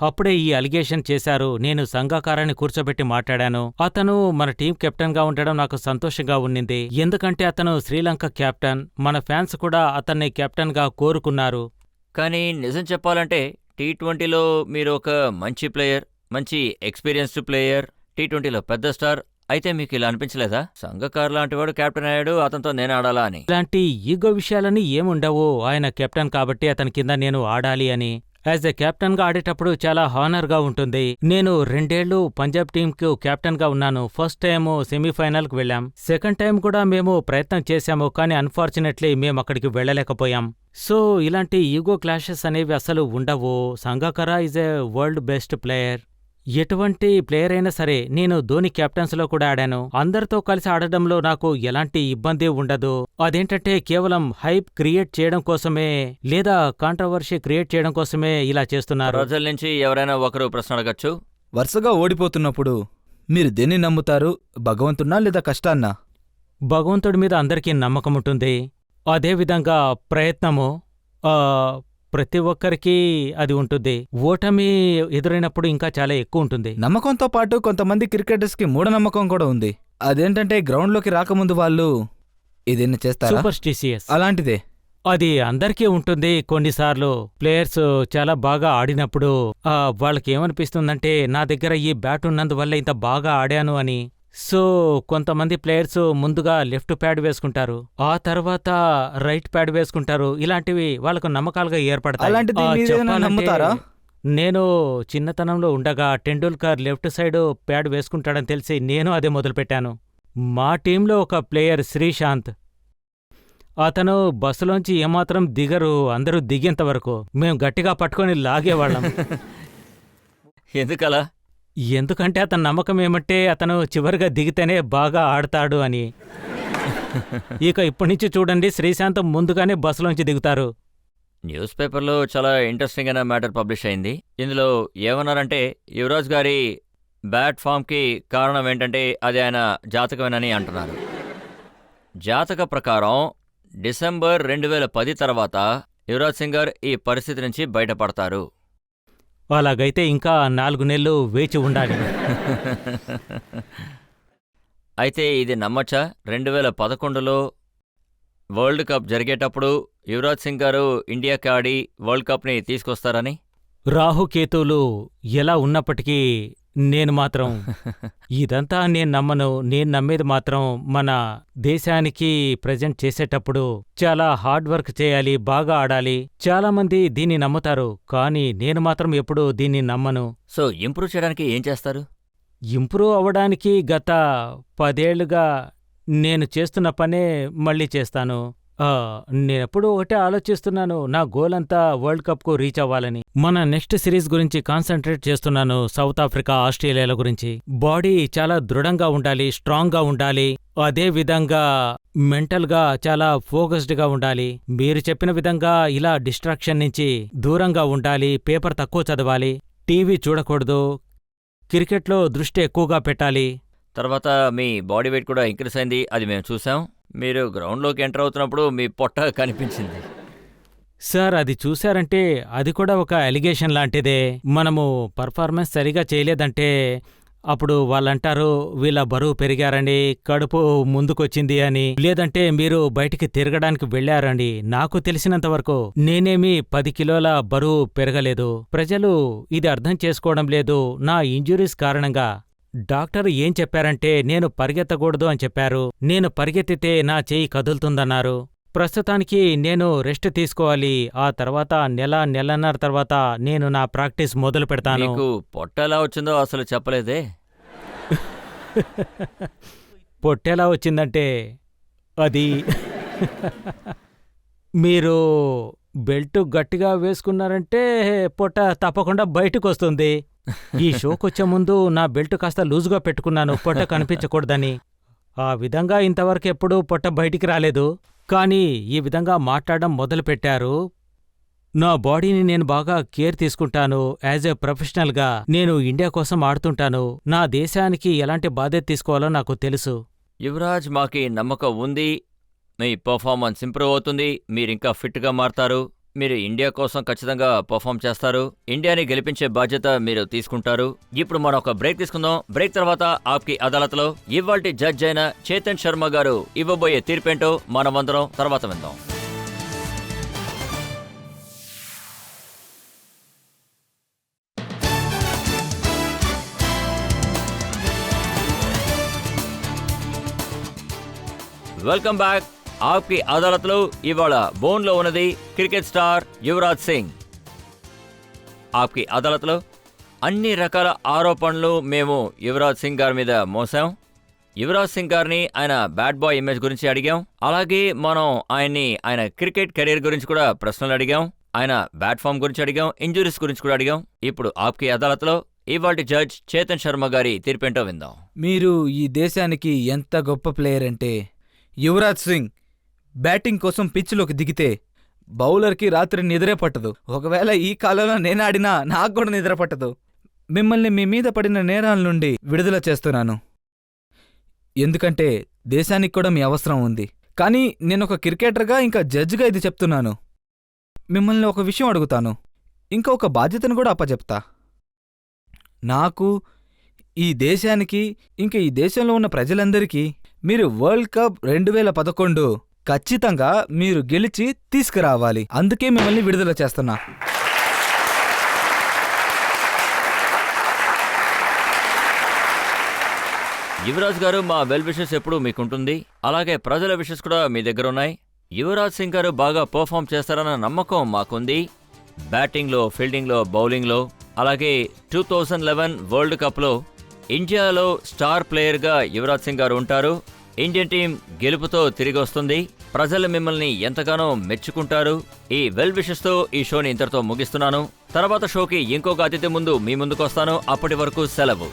C: అప్పుడే ఈ అలిగేషన్ చేశారు. నేను సంఘాకారాన్ని కూర్చోబెట్టి మాట్లాడాను. అతను మన టీం కెప్టెన్గా ఉండడం నాకు సంతోషంగా ఉన్నింది, ఎందుకంటే అతను శ్రీలంక కెప్టెన్. మన ఫ్యాన్స్ కూడా అతన్ని కెప్టెన్గా కోరుకున్నారు.
B: కానీ నిజం చెప్పాలంటే టీ20లో మీరు ఒక మంచి ప్లేయర్, మంచి ఎక్స్పీరియన్స్డ్ ప్లేయర్, టీ20లో పెద్ద స్టార్. అయితే మీకు ఇలా అనిపించలేదా, సంఘకార్ లాంటి వాడు కెప్టెన్ అయ్యాడు, అతనితో నేను ఆడాలా అని?
C: ఇలాంటి ఈగో విషయాలని ఏముండవు. ఆయన కెప్టెన్ కాబట్టి అతని కింద నేను ఆడాలి అని. యాజ్ ఎ కెప్టెన్గా ఆడేటప్పుడు చాలా హానర్గా ఉంటుంది. నేను 2 ఏళ్లు పంజాబ్ టీంకు కెప్టెన్గా ఉన్నాను. ఫస్ట్ టైం సెమీఫైనల్కు వెళ్ళాం, సెకండ్ టైం కూడా మేము ప్రయత్నం చేశాము, కానీ అన్ఫార్చునేట్లీ మేము అక్కడికి వెళ్ళలేకపోయాం. సో ఇలాంటి ఈగో క్లాషెస్ అనేవి అసలు ఉండవు. Sangakkara is a world best player. ఎటువంటి ప్లేయర్ అయినా సరే. నేను ధోని కెప్టెన్స్లో కూడా ఆడాను. అందరితో కలిసి ఆడడంలో నాకు ఎలాంటి ఇబ్బంది ఉండదు. అదేంటంటే కేవలం హైప్ క్రియేట్ చేయడం కోసమే లేదా కాంట్రవర్సీ క్రియేట్ చేయడం కోసమే ఇలా చేస్తున్నారు.
B: ప్రజల నుంచి ఎవరైనా ఒకరు ప్రశ్న అడగచ్చు.
D: వరుసగా ఓడిపోతున్నప్పుడు మీరు దేన్ని నమ్ముతారు, భగవంతున్నా లేదా కష్టాన్నా?
C: భగవంతుడి మీద అందరికీ నమ్మకం ఉంటుంది. అదేవిధంగా ప్రయత్నము ప్రతి ఒక్కరికి అది ఉంటుంది. ఓటమి ఎదురైనప్పుడు ఇంకా చాలా ఎక్కువ ఉంటుంది.
D: నమ్మకంతో పాటు కొంతమంది క్రికెటర్స్కి మూఢనమ్మకం కూడా ఉంది. అదేంటంటే గ్రౌండ్లోకి రాకముందు వాళ్ళు ఏదైనా చేస్తారా?
C: సూపర్స్టిషియస్.
D: అలాంటిదే.
C: అది అందరికీ ఉంటుంది. కొన్నిసార్లు ప్లేయర్స్ చాలా బాగా ఆడినప్పుడు వాళ్ళకి ఏమనిపిస్తుందంటే నా దగ్గర ఈ బ్యాట్ ఉన్నందువల్ల ఇంత బాగా ఆడాను అని. సో కొంతమంది ప్లేయర్స్ ముందుగా లెఫ్ట్ ప్యాడ్ వేసుకుంటారు, ఆ తర్వాత రైట్ ప్యాడ్ వేసుకుంటారు. ఇలాంటివి వాళ్ళకు నమ్మకాలుగా ఏర్పడతాయి.
D: అలాంటిది మీరేమైనా నమ్ముతారా?
C: నేను చిన్నతనంలో ఉండగా టెండూల్కర్ లెఫ్ట్ సైడ్ ప్యాడ్ వేసుకుంటాడని తెలిసి నేను అదే మొదలుపెట్టాను. మా టీంలో ఒక ప్లేయర్ శ్రీశాంత్, అతను బస్సులోంచి ఏమాత్రం దిగరు. అందరూ దిగేంత వరకు మేం గట్టిగా పట్టుకొని లాగేవాళ్ళం.
B: ఎందుకలా?
C: ఎందుకంటే అతని నమ్మకం ఏమంటే అతను చివరిగా దిగితేనే బాగా ఆడతాడు అని. ఇక ఇప్పటి నుంచి చూడండి, శ్రీశాంత్ ముందుగానే బస్సులోంచి దిగుతారు.
B: న్యూస్ పేపర్లో చాలా ఇంట్రెస్టింగ్ అయిన మ్యాటర్ పబ్లిష్ అయింది. ఇందులో ఏమన్నారంటే యువరాజ్ గారి బ్యాట్ ఫామ్కి కారణం ఏంటంటే అది ఆయన జాతకమేనని అంటున్నారు. జాతక ప్రకారం డిసెంబర్ 2010 తర్వాత యువరాజ్ సింగ్ గారు ఈ పరిస్థితి నుంచి బయటపడతారు.
C: అలాగైతే ఇంకా 4 నెలలు వేచి ఉండాలి.
B: అయితే ఇది నమ్మచ్చా? 2011లో వరల్డ్ కప్ జరిగేటప్పుడు యువరాజ్ సింగ్ గారు ఇండియాకి ఆడి వరల్డ్ కప్ని తీసుకొస్తారని?
C: రాహుకేతువులు ఎలా ఉన్నప్పటికీ నేను మాత్రం ఇదంతా నేను నమ్మను. నేను నమ్మేది మాత్రం మన దేశానికి ప్రజెంట్ చేసేటప్పుడు చాలా హార్డ్ వర్క్ చేయాలి, బాగా ఆడాలి. చాలా మంది దీన్ని నమ్ముతారు, కానీ నేను మాత్రం ఎప్పుడూ దీన్ని నమ్మను.
B: సో ఇంప్రూవ్ చేయడానికి ఏం చేస్తారు?
C: ఇంప్రూవ్ అవ్వడానికి గత 10 ఏళ్లుగా నేను చేస్తున్న పనే మళ్ళీ చేస్తాను. నేనెప్పుడూ ఒకటే ఆలోచిస్తున్నాను, నా గోల్ అంతా వరల్డ్ కప్కు రీచ్ అవ్వాలని. మన నెక్స్ట్ సిరీస్ గురించి కాన్సంట్రేట్ చేస్తున్నాను. సౌత్ ఆఫ్రికా, ఆస్ట్రేలియాల గురించి. బాడీ చాలా దృఢంగా ఉండాలి, స్ట్రాంగ్గా ఉండాలి. అదే విధంగా మెంటల్గా చాలా ఫోకస్డ్గా ఉండాలి. మీరు చెప్పిన విధంగా ఇలా డిస్ట్రాక్షన్ నుంచి దూరంగా ఉండాలి. పేపర్ తక్కువ చదవాలి, టీవీ చూడకూడదు, క్రికెట్లో దృష్టి ఎక్కువగా పెట్టాలి.
B: తర్వాత మీ బాడీ వెయిట్ కూడా ఇంక్రీస్ అయింది, అది మేము చూసాం. మీరు గ్రౌండ్లోకి ఎంటర్ అవుతున్నప్పుడు మీ పొట్ట కనిపించింది.
C: సార్, అది చూశారంటే అది కూడా ఒక అలిగేషన్ లాంటిదే. మనము పర్ఫార్మెన్స్ సరిగా చేయలేదంటే అప్పుడు వాళ్ళంటారు వీళ్ళ బరువు పెరిగారని, కడుపు ముందుకొచ్చింది అని, లేదంటే మీరు బయటికి తిరగడానికి వెళ్లారని. నాకు తెలిసినంతవరకు నేనేమీ 10 కిలోల బరువు పెరగలేదు. ప్రజలు ఇది అర్థం చేసుకోవడం లేదు. నా ఇంజురీస్ కారణంగా డాక్టర్ ఏం చెప్పారంటే నేను పరిగెత్తకూడదు అని చెప్పారు. నేను పరిగెత్తితే నా చెయ్యి కదులుతుందన్నారు. ప్రస్తుతానికి నేను రెస్ట్ తీసుకోవాలి. ఆ తర్వాత నెలన్నర తర్వాత నేను నా ప్రాక్టీస్ మొదలు పెడతాను.
B: మీకు పొట్ట ఎలా వచ్చిందో అసలు చెప్పలేదే.
C: పొట్టెలా వచ్చిందంటే అది మీరు బెల్ట్ గట్టిగా వేసుకున్నారంటే పొట్ట తప్పకుండా బయటకు వస్తుంది. ఈ షోకొచ్చే ముందు నా బెల్ట్ కాస్త లూజుగా పెట్టుకున్నాను, పొట్ట కనిపించకూడదని. ఆ విధంగా ఇంతవరకు ఎప్పుడూ పొట్ట బయటికి రాలేదు. కానీ ఈ విధంగా మాట్లాడడం మొదలుపెట్టారు. నా బాడీని నేను బాగా కేర్ తీసుకుంటాను. యాజ్ ఏ ప్రొఫెషనల్గా నేను ఇండియా కోసం ఆడుతుంటాను. నా దేశానికి ఎలాంటి బాధ్యత తీసుకోవాలో నాకు తెలుసు.
B: యువరాజ్, మాకి నమ్మకం ఉంది. మీ పర్ఫార్మెన్స్ ఇంప్రూవ్ అవుతుంది. మీరింకా ఫిట్గా మారతారు. మీరు ఇండియా కోసం ఖచ్చితంగా పర్ఫామ్ చేస్తారు. ఇండియాని గెలిపించే బాధ్యత మీరు తీసుకుంటారు. ఇప్పుడు మనం ఒక బ్రేక్ తీసుకుందాం. బ్రేక్ తర్వాత ఆప్కి అదాలత్లో ఇవాల్టి జడ్జ్ అయిన చేతన్ శర్మ గారు ఇవ్వబోయే తీర్పేంటో మనమందరం తర్వాత విందాం. Welcome back. ఆప్కి అదాలత్లో ఇవాళ బోన్లో ఉన్నది క్రికెట్ స్టార్ యువరాజ్ సింగ్. ఆప్కి అదాలత్లో అన్ని రకాల ఆరోపణలు మేము యువరాజ్ సింగ్ గారి మీద మోసాం. యువరాజ్ సింగ్ గారిని ఆయన బ్యాడ్ బాయ్ ఇమేజ్ గురించి అడిగాం. అలాగే మనం ఆయన క్రికెట్ కెరీర్ గురించి కూడా ప్రశ్నలు అడిగాం. ఆయన బ్యాట్ ఫామ్ గురించి అడిగాం, ఇంజురీస్ గురించి కూడా అడిగాం. ఇప్పుడు ఆప్కి అదాలత్లో ఇవాల్టి జడ్జ్ చేతన్ శర్మ గారి తీర్పేంటో విందాం.
D: మీరు ఈ దేశానికి ఎంత గొప్ప ప్లేయర్ అంటే, యువరాజ్ సింగ్ బ్యాటింగ్ కోసం పిచ్లోకి దిగితే బౌలర్కి రాత్రి నిద్రే పట్టదు. ఒకవేళ ఈ కాలంలో నేనాడినా నాకు కూడా నిద్ర పట్టదు. మిమ్మల్ని మీ మీద పడిన నేరాల నుండి విడుదల చేస్తున్నాను, ఎందుకంటే దేశానికి కూడా మీ అవసరం ఉంది. కానీ నేనొక క్రికెటర్గా ఇంకా జడ్జిగా ఇది చెప్తున్నాను. మిమ్మల్ని ఒక విషయం అడుగుతాను, ఇంకా ఒక బాధ్యతను కూడా అప్పచెప్తా. నాకు, ఈ దేశానికి, ఇంకా ఈ దేశంలో ఉన్న ప్రజలందరికీ మీరు వరల్డ్ కప్ 2011 ఖచ్చితంగా మీరు గెలిచి తీసుకురావాలి. అందుకే మిమ్మల్ని విడుదల చేస్తున్నా.
B: యువరాజ్ గారు, మా వెల్ విషెస్ ఎప్పుడు మీకుంటుంది. అలాగే ప్రజల విషెస్ కూడా మీ దగ్గర ఉన్నాయి. యువరాజ్ సింగ్ గారు బాగా పర్ఫామ్ చేస్తారన్న నమ్మకం మాకుంది. బ్యాటింగ్లో, ఫీల్డింగ్లో, బౌలింగ్లో. అలాగే 2011 వరల్డ్ కప్లో ఇండియాలో స్టార్ ప్లేయర్గా యువరాజ్ సింగ్ గారు ఉంటారు. ఇండియన్ టీం గెలుపుతో తిరిగి వస్తుంది. ప్రజలు మిమ్మల్ని ఎంతగానో మెచ్చుకుంటారు. ఈ వెల్ విషెస్తో ఈ షోని ఇంతటితో ముగిస్తున్నాను. తర్వాత షోకి ఇంకొక అతిథి ముందు మీ ముందుకొస్తాను. అప్పటి వరకు సెలవు.